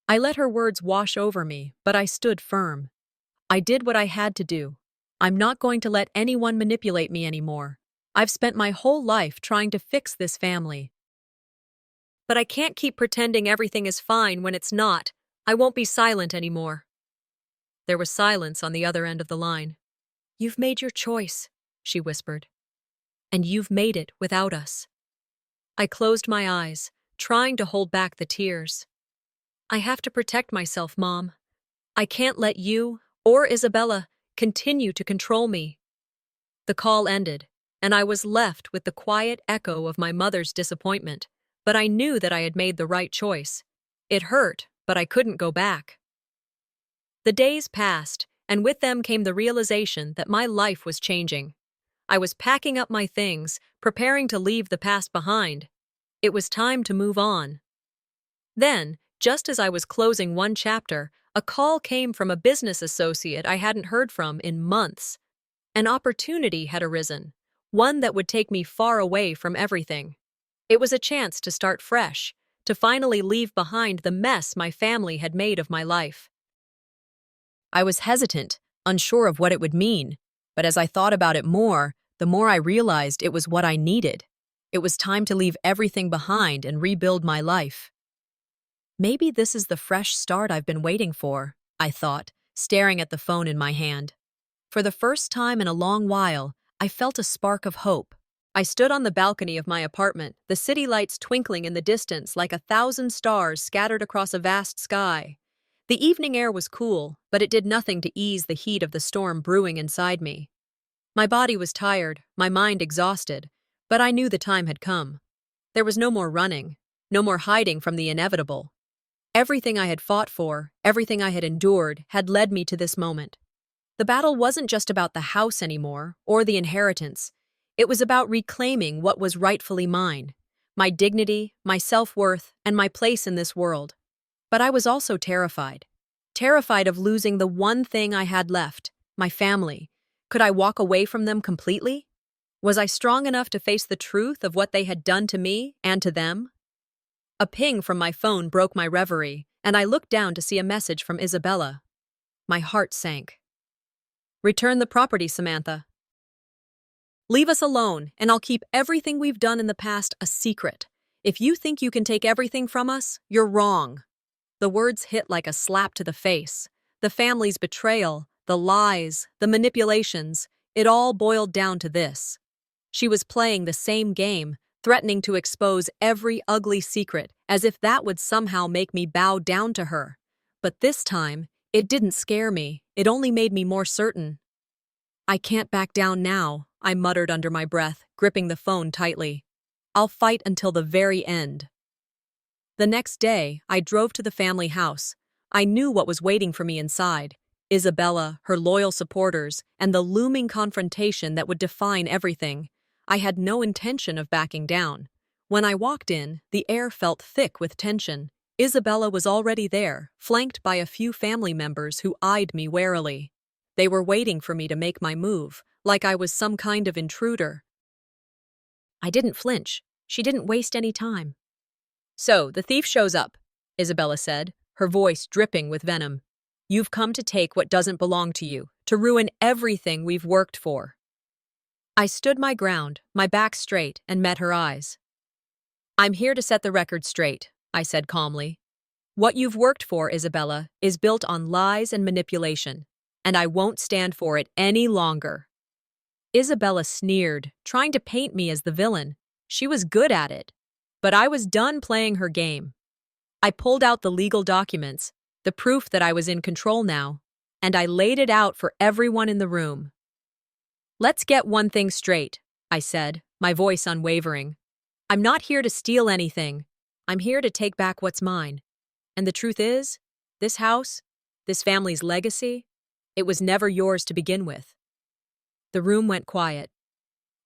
I let her words wash over me, but I stood firm. I did what I had to do. I'm not going to let anyone manipulate me anymore. I've spent my whole life trying to fix this family. But I can't keep pretending everything is fine when it's not. I won't be silent anymore. There was silence on the other end of the line. "You've made your choice," she whispered. "And you've made it without us." I closed my eyes, trying to hold back the tears. "I have to protect myself, Mom. I can't let you, or Isabella, continue to control me." The call ended, and I was left with the quiet echo of my mother's disappointment, but I knew that I had made the right choice. It hurt, but I couldn't go back. The days passed, and with them came the realization that my life was changing. I was packing up my things, preparing to leave the past behind. It was time to move on. Then, just as I was closing one chapter, a call came from a business associate I hadn't heard from in months. An opportunity had arisen, one that would take me far away from everything. It was a chance to start fresh, to finally leave behind the mess my family had made of my life. I was hesitant, unsure of what it would mean, but as I thought about it more, the more I realized it was what I needed. It was time to leave everything behind and rebuild my life. Maybe this is the fresh start I've been waiting for, I thought, staring at the phone in my hand. For the first time in a long while, I felt a spark of hope. I stood on the balcony of my apartment, the city lights twinkling in the distance like 1,000 stars scattered across a vast sky. The evening air was cool, but it did nothing to ease the heat of the storm brewing inside me. My body was tired, my mind exhausted, but I knew the time had come. There was no more running, no more hiding from the inevitable. Everything I had fought for, everything I had endured, had led me to this moment. The battle wasn't just about the house anymore, or the inheritance. It was about reclaiming what was rightfully mine, my dignity, my self-worth, and my place in this world. But I was also terrified. Terrified of losing the one thing I had left, my family. Could I walk away from them completely? Was I strong enough to face the truth of what they had done to me and to them? A ping from my phone broke my reverie. and I looked down to see a message from Isabella. My heart sank. Return the property, Samantha. Leave us alone, and I'll keep everything we've done in the past a secret. If you think you can take everything from us, you're wrong. The words hit like a slap to the face. The family's betrayal, the lies, the manipulations, it all boiled down to this. She was playing the same game, threatening to expose every ugly secret, as if that would somehow make me bow down to her. But this time, it didn't scare me, it only made me more certain. I can't back down now, I muttered under my breath, gripping the phone tightly. I'll fight until the very end. The next day, I drove to the family house. I knew what was waiting for me inside. Isabella, her loyal supporters, and the looming confrontation that would define everything. I had no intention of backing down. When I walked in, the air felt thick with tension. Isabella was already there, flanked by a few family members who eyed me warily. They were waiting for me to make my move, like I was some kind of intruder. I didn't flinch. She didn't waste any time. So, the thief shows up, Isabella said, her voice dripping with venom. You've come to take what doesn't belong to you, to ruin everything we've worked for. I stood my ground, my back straight, and met her eyes. I'm here to set the record straight, I said calmly. What you've worked for, Isabella, is built on lies and manipulation, and I won't stand for it any longer. Isabella sneered, trying to paint me as the villain. She was good at it. But I was done playing her game. I pulled out the legal documents, the proof that I was in control now, and I laid it out for everyone in the room. Let's get one thing straight, I said, my voice unwavering. I'm not here to steal anything. I'm here to take back what's mine. And the truth is, this house, this family's legacy, it was never yours to begin with. The room went quiet.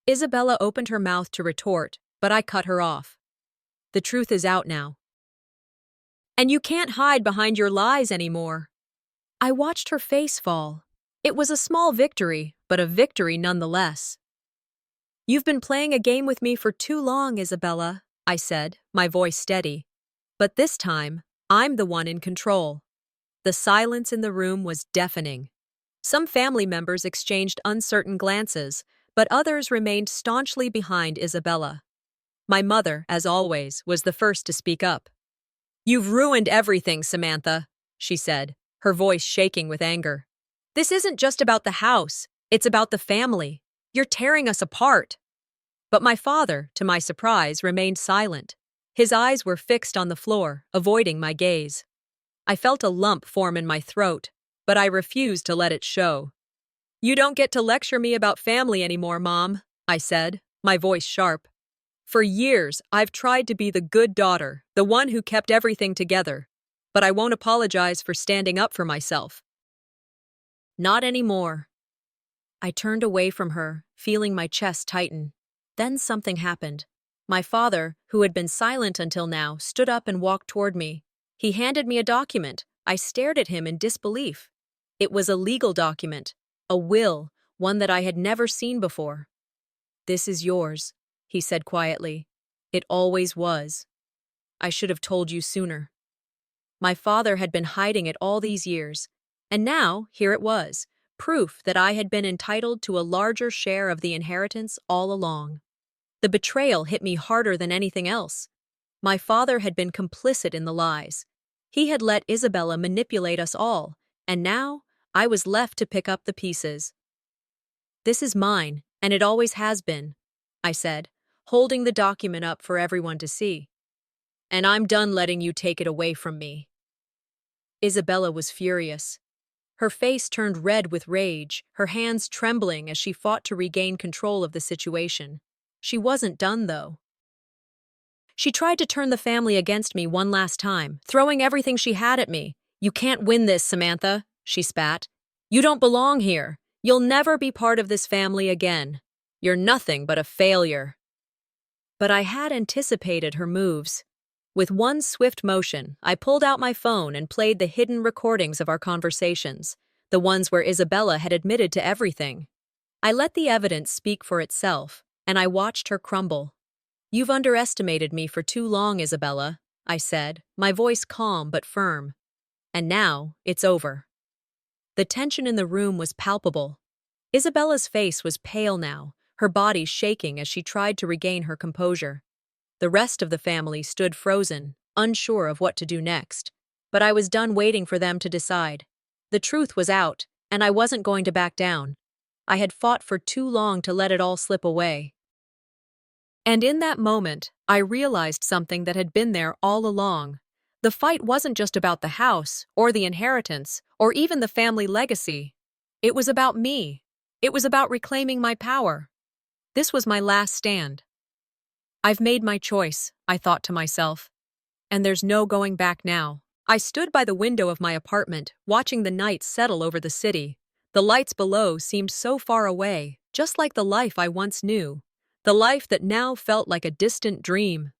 Isabella opened her mouth to retort, but I cut her off. The truth is out now. And you can't hide behind your lies anymore. I watched her face fall. It was a small victory, but a victory nonetheless. You've been playing a game with me for too long, Isabella, I said, my voice steady. But this time, I'm the one in control. The silence in the room was deafening. Some family members exchanged uncertain glances, but others remained staunchly behind Isabella. My mother, as always, was the first to speak up. You've ruined everything, Samantha, she said, her voice shaking with anger. This isn't just about the house, it's about the family. You're tearing us apart. But my father, to my surprise, remained silent. His eyes were fixed on the floor, avoiding my gaze. I felt a lump form in my throat, but I refused to let it show. You don't get to lecture me about family anymore, Mom, I said, my voice sharp. For years, I've tried to be the good daughter, the one who kept everything together, but I won't apologize for standing up for myself. Not anymore. I turned away from her, feeling my chest tighten. Then something happened. My father, who had been silent until now, stood up and walked toward me. He handed me a document. I stared at him in disbelief. It was a legal document, a will, one that I had never seen before. This is yours, he said quietly. It always was. I should have told you sooner. My father had been hiding it all these years, and now here it was, proof that I had been entitled to a larger share of the inheritance all along. The betrayal hit me harder than anything else. My father had been complicit in the lies. He had let Isabella manipulate us all, and now I was left to pick up the pieces. This is mine, and it always has been, I said, holding the document up for everyone to see. And I'm done letting you take it away from me. Isabella was furious. Her face turned red with rage, her hands trembling as she fought to regain control of the situation. She wasn't done, though. She tried to turn the family against me one last time, throwing everything she had at me. You can't win this, Samantha, she spat. You don't belong here. You'll never be part of this family again. You're nothing but a failure. But I had anticipated her moves. With one swift motion, I pulled out my phone and played the hidden recordings of our conversations, the ones where Isabella had admitted to everything. I let the evidence speak for itself, and I watched her crumble. You've underestimated me for too long, Isabella, I said, my voice calm but firm. And now, it's over. The tension in the room was palpable. Isabella's face was pale now, her body shaking as she tried to regain her composure. The rest of the family stood frozen, unsure of what to do next. But I was done waiting for them to decide. The truth was out, and I wasn't going to back down. I had fought for too long to let it all slip away. And in that moment, I realized something that had been there all along. The fight wasn't just about the house, or the inheritance, or even the family legacy. It was about me. It was about reclaiming my power. This was my last stand. I've made my choice, I thought to myself. And there's no going back now. I stood by the window of my apartment, watching the night settle over the city. The lights below seemed so far away, just like the life I once knew. The life that now felt like a distant dream.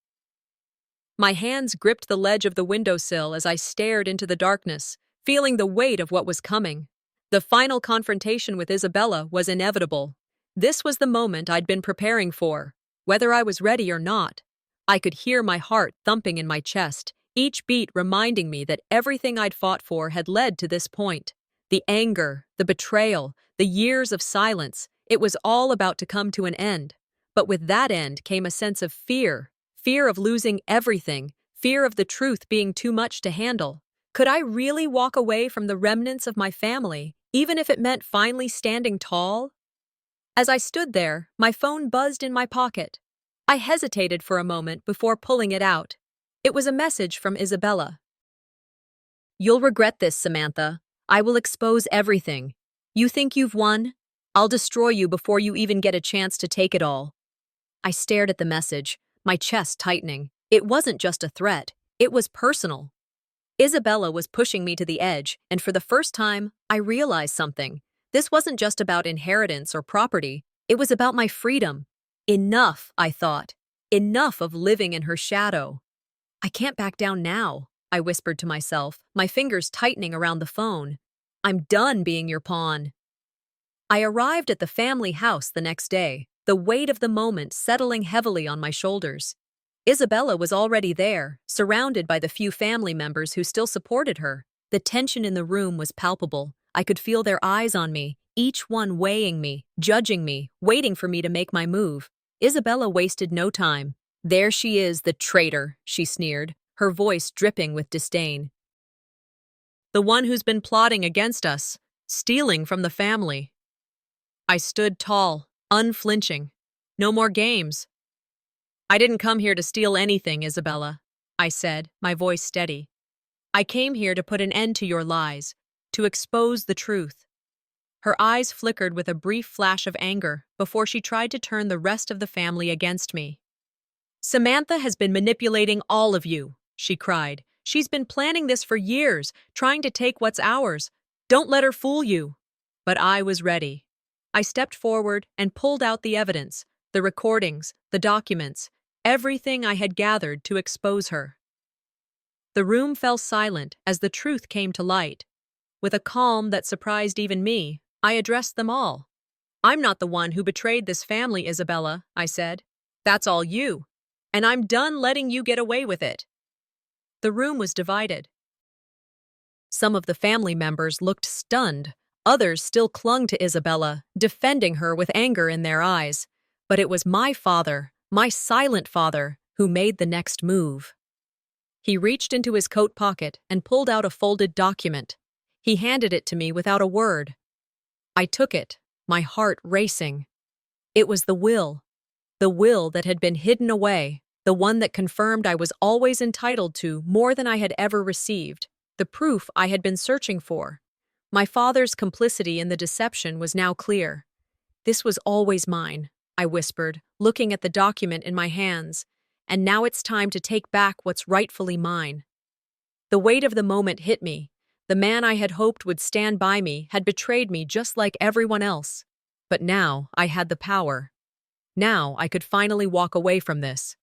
My hands gripped the ledge of the windowsill as I stared into the darkness, feeling the weight of what was coming. The final confrontation with Isabella was inevitable. This was the moment I'd been preparing for, whether I was ready or not. I could hear my heart thumping in my chest, each beat reminding me that everything I'd fought for had led to this point. The anger, the betrayal, the years of silence, it was all about to come to an end. But with that end came a sense of fear of losing everything, fear of the truth being too much to handle. Could I really walk away from the remnants of my family, even if it meant finally standing tall? As I stood there, my phone buzzed in my pocket. I hesitated for a moment before pulling it out. It was a message from Isabella. "You'll regret this, Samantha. I will expose everything. You think you've won? I'll destroy you before you even get a chance to take it all." I stared at the message, my chest tightening. It wasn't just a threat, it was personal. Isabella was pushing me to the edge, and for the first time, I realized something. This wasn't just about inheritance or property, it was about my freedom. Enough, I thought. Enough of living in her shadow. "I can't back down now," I whispered to myself, my fingers tightening around the phone. "I'm done being your pawn." I arrived at the family house the next day, the weight of the moment settling heavily on my shoulders. Isabella was already there, surrounded by the few family members who still supported her. The tension in the room was palpable. I could feel their eyes on me, each one weighing me, judging me, waiting for me to make my move. Isabella wasted no time. "There she is, the traitor," she sneered, her voice dripping with disdain. "The one who's been plotting against us, stealing from the family." I stood tall, unflinching. "No more games." "I didn't come here to steal anything, Isabella," I said, my voice steady. "I came here to put an end to your lies, to expose the truth." Her eyes flickered with a brief flash of anger before she tried to turn the rest of the family against me. "Samantha has been manipulating all of you," she cried. "She's been planning this for years, trying to take what's ours. Don't let her fool you." But I was ready. I stepped forward and pulled out the evidence, the recordings, the documents, everything I had gathered to expose her. The room fell silent as the truth came to light. With a calm that surprised even me, I addressed them all. "I'm not the one who betrayed this family, Isabella," I said. "That's all you. And I'm done letting you get away with it." The room was divided. Some of the family members looked stunned. Others still clung to Isabella, defending her with anger in their eyes. But it was my father, my silent father, who made the next move. He reached into his coat pocket and pulled out a folded document. He handed it to me without a word. I took it, my heart racing. It was the will that had been hidden away, the one that confirmed I was always entitled to more than I had ever received, the proof I had been searching for. My father's complicity in the deception was now clear. "This was always mine," I whispered, looking at the document in my hands. "And now it's time to take back what's rightfully mine." The weight of the moment hit me. The man I had hoped would stand by me had betrayed me just like everyone else. But now I had the power. Now I could finally walk away from this.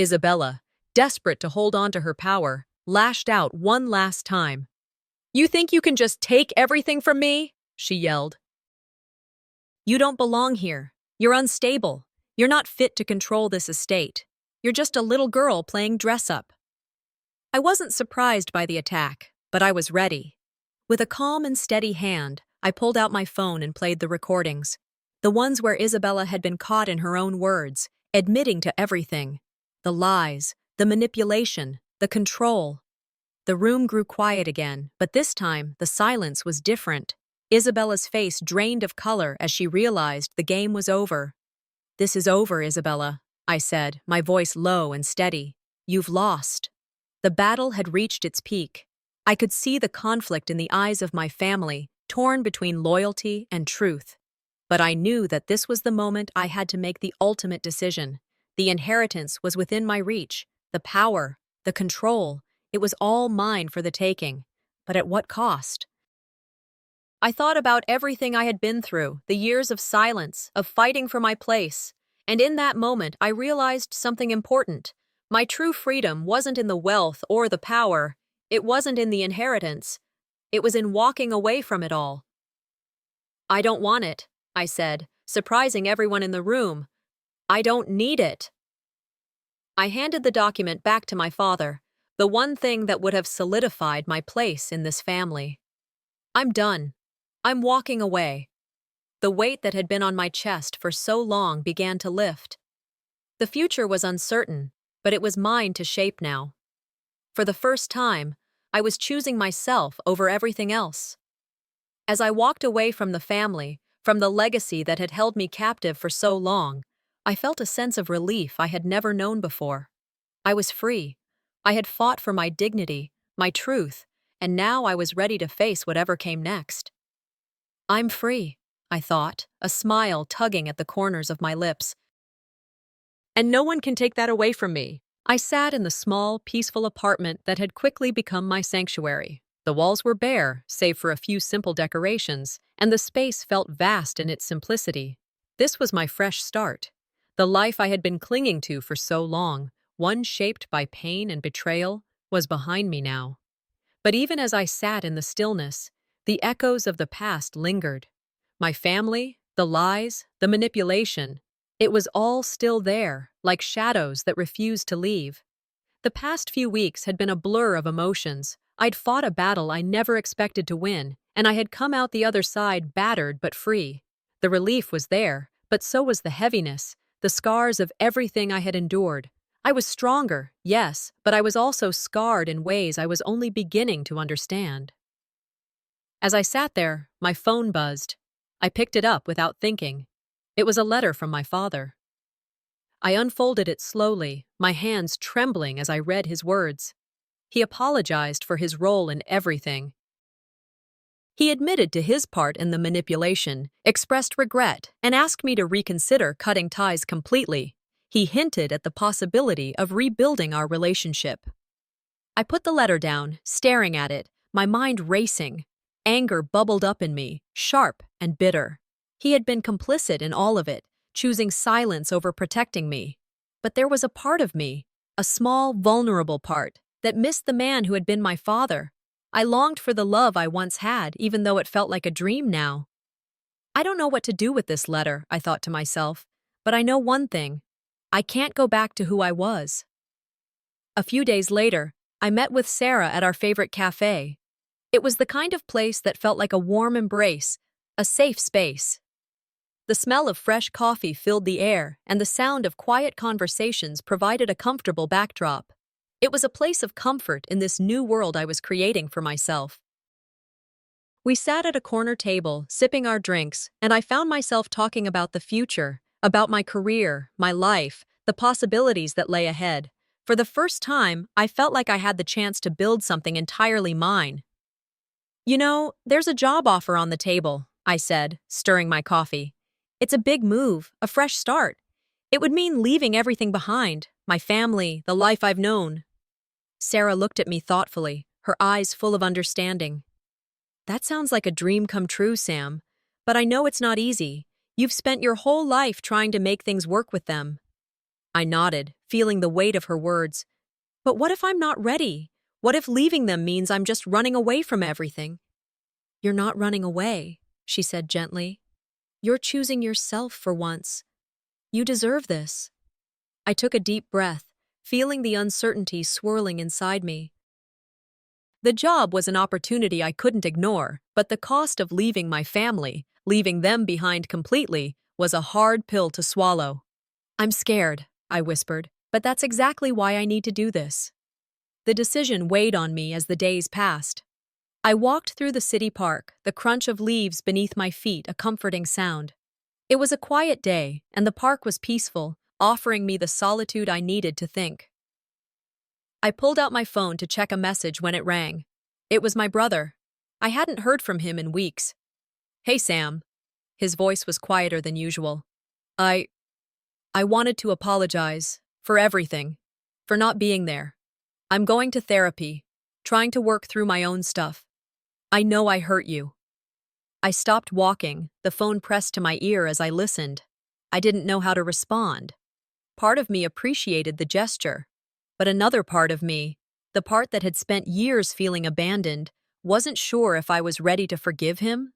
Isabella, desperate to hold on to her power, lashed out one last time. "You think you can just take everything from me?" she yelled. "You don't belong here. You're unstable. You're not fit to control this estate. You're just a little girl playing dress-up." I wasn't surprised by the attack, but I was ready. With a calm and steady hand, I pulled out my phone and played the recordings. The ones where Isabella had been caught in her own words, admitting to everything. The lies, the manipulation, the control. The room grew quiet again, but this time the silence was different. Isabella's face drained of color as she realized the game was over. "This is over, Isabella," I said, my voice low and steady. "You've lost." The battle had reached its peak. I could see the conflict in the eyes of my family, torn between loyalty and truth. But I knew that this was the moment I had to make the ultimate decision. The inheritance was within my reach. The power, the control, it was all mine for the taking. But at what cost? I thought about everything I had been through, the years of silence, of fighting for my place. And in that moment, I realized something important. My true freedom wasn't in the wealth or the power. It wasn't in the inheritance. It was in walking away from it all. "I don't want it," I said, surprising everyone in the room. "I don't need it." I handed the document back to my father, the one thing that would have solidified my place in this family. "I'm done. I'm walking away." The weight that had been on my chest for so long began to lift. The future was uncertain, but it was mine to shape now. For the first time, I was choosing myself over everything else. As I walked away from the family, from the legacy that had held me captive for so long, I felt a sense of relief I had never known before. I was free. I had fought for my dignity, my truth, and now I was ready to face whatever came next. "I'm free," I thought, a smile tugging at the corners of my lips. "And no one can take that away from me." I sat in the small, peaceful apartment that had quickly become my sanctuary. The walls were bare, save for a few simple decorations, and the space felt vast in its simplicity. This was my fresh start. The life I had been clinging to for so long, one shaped by pain and betrayal, was behind me now. But even as I sat in the stillness, the echoes of the past lingered. My family, the lies, the manipulation, it was all still there, like shadows that refused to leave. The past few weeks had been a blur of emotions. I'd fought a battle I never expected to win, and I had come out the other side battered but free. The relief was there, but so was the heaviness, the scars of everything I had endured. I was stronger, yes, but I was also scarred in ways I was only beginning to understand. As I sat there, my phone buzzed. I picked it up without thinking. It was a letter from my father. I unfolded it slowly, my hands trembling as I read his words. He apologized for his role in everything. He admitted to his part in the manipulation, expressed regret, and asked me to reconsider cutting ties completely. He hinted at the possibility of rebuilding our relationship. I put the letter down, staring at it, my mind racing. Anger bubbled up in me, sharp and bitter. He had been complicit in all of it, choosing silence over protecting me. But there was a part of me, a small, vulnerable part, that missed the man who had been my father. I longed for the love I once had, even though it felt like a dream now. I don't know what to do with this letter, I thought to myself, but I know one thing. I can't go back to who I was. A few days later, I met with Sarah at our favorite cafe. It was the kind of place that felt like a warm embrace, a safe space. The smell of fresh coffee filled the air, and the sound of quiet conversations provided a comfortable backdrop. It was a place of comfort in this new world I was creating for myself. We sat at a corner table, sipping our drinks, and I found myself talking about the future, about my career, my life, the possibilities that lay ahead. For the first time, I felt like I had the chance to build something entirely mine. "You know, there's a job offer on the table," I said, stirring my coffee. "It's a big move, a fresh start. It would mean leaving everything behind, my family, the life I've known." Sarah looked at me thoughtfully, her eyes full of understanding. "That sounds like a dream come true, Sam. But I know it's not easy. You've spent your whole life trying to make things work with them." I nodded, feeling the weight of her words. "But what if I'm not ready? What if leaving them means I'm just running away from everything?" "You're not running away," she said gently. "You're choosing yourself for once. You deserve this." I took a deep breath, feeling the uncertainty swirling inside me. The job was an opportunity I couldn't ignore, but the cost of leaving my family, leaving them behind completely, was a hard pill to swallow. I'm scared, I whispered, but that's exactly why I need to do this. The decision weighed on me as the days passed. I walked through the city park, the crunch of leaves beneath my feet a comforting sound. It was a quiet day, and the park was peaceful, offering me the solitude I needed to think. I pulled out my phone to check a message when it rang. It was my brother. I hadn't heard from him in weeks. "Hey, Sam." His voice was quieter than usual. I wanted to apologize for everything, for not being there. I'm going to therapy, trying to work through my own stuff. I know I hurt you. I stopped walking, the phone pressed to my ear as I listened. I didn't know how to respond. Part of me appreciated the gesture, but another part of me, the part that had spent years feeling abandoned, wasn't sure if I was ready to forgive him.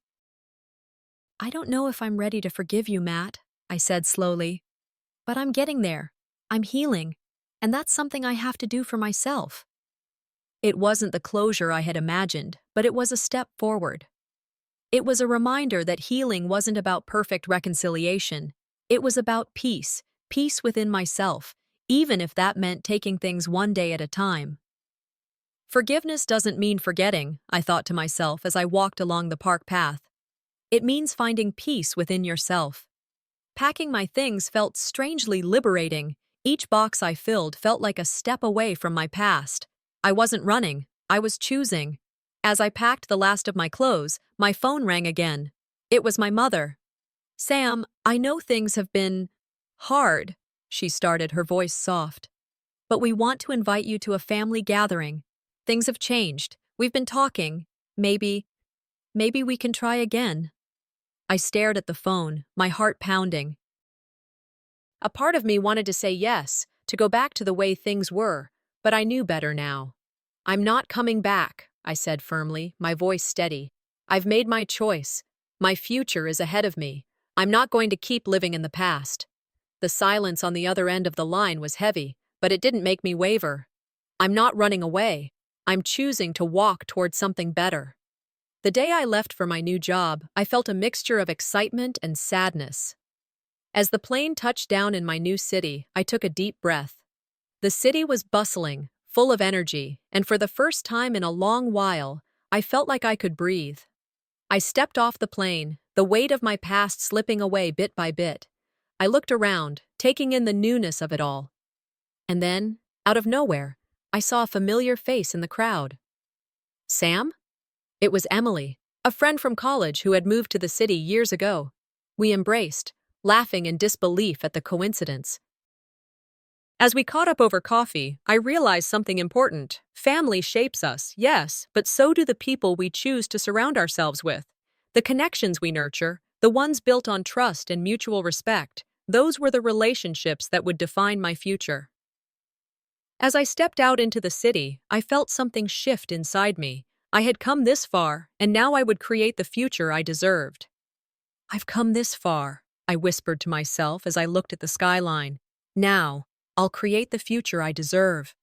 "I don't know if I'm ready to forgive you, Matt," I said slowly. "But I'm getting there. I'm healing, and that's something I have to do for myself." It wasn't the closure I had imagined, but it was a step forward. It was a reminder that healing wasn't about perfect reconciliation. It was about peace, peace within myself, even if that meant taking things one day at a time. Forgiveness doesn't mean forgetting, I thought to myself as I walked along the park path. It means finding peace within yourself. Packing my things felt strangely liberating. Each box I filled felt like a step away from my past. I wasn't running, I was choosing. As I packed the last of my clothes, my phone rang again. It was my mother. "Sam, I know things have been hard," she started, her voice soft. "But we want to invite you to a family gathering. Things have changed. We've been talking. Maybe we can try again." I stared at the phone, my heart pounding. A part of me wanted to say yes, to go back to the way things were, but I knew better now. "I'm not coming back," I said firmly, my voice steady. "I've made my choice. My future is ahead of me. I'm not going to keep living in the past." The silence on the other end of the line was heavy, but it didn't make me waver. I'm not running away. I'm choosing to walk toward something better. The day I left for my new job, I felt a mixture of excitement and sadness. As the plane touched down in my new city, I took a deep breath. The city was bustling, full of energy, and for the first time in a long while, I felt like I could breathe. I stepped off the plane, the weight of my past slipping away bit by bit. I looked around, taking in the newness of it all. And then, out of nowhere, I saw a familiar face in the crowd. "Sam?" It was Emily, a friend from college who had moved to the city years ago. We embraced, laughing in disbelief at the coincidence. As we caught up over coffee, I realized something important. Family shapes us, yes, but so do the people we choose to surround ourselves with. The connections we nurture, the ones built on trust and mutual respect, those were the relationships that would define my future. As I stepped out into the city, I felt something shift inside me. I had come this far, and now I would create the future I deserved. "I've come this far," I whispered to myself as I looked at the skyline. "Now, I'll create the future I deserve."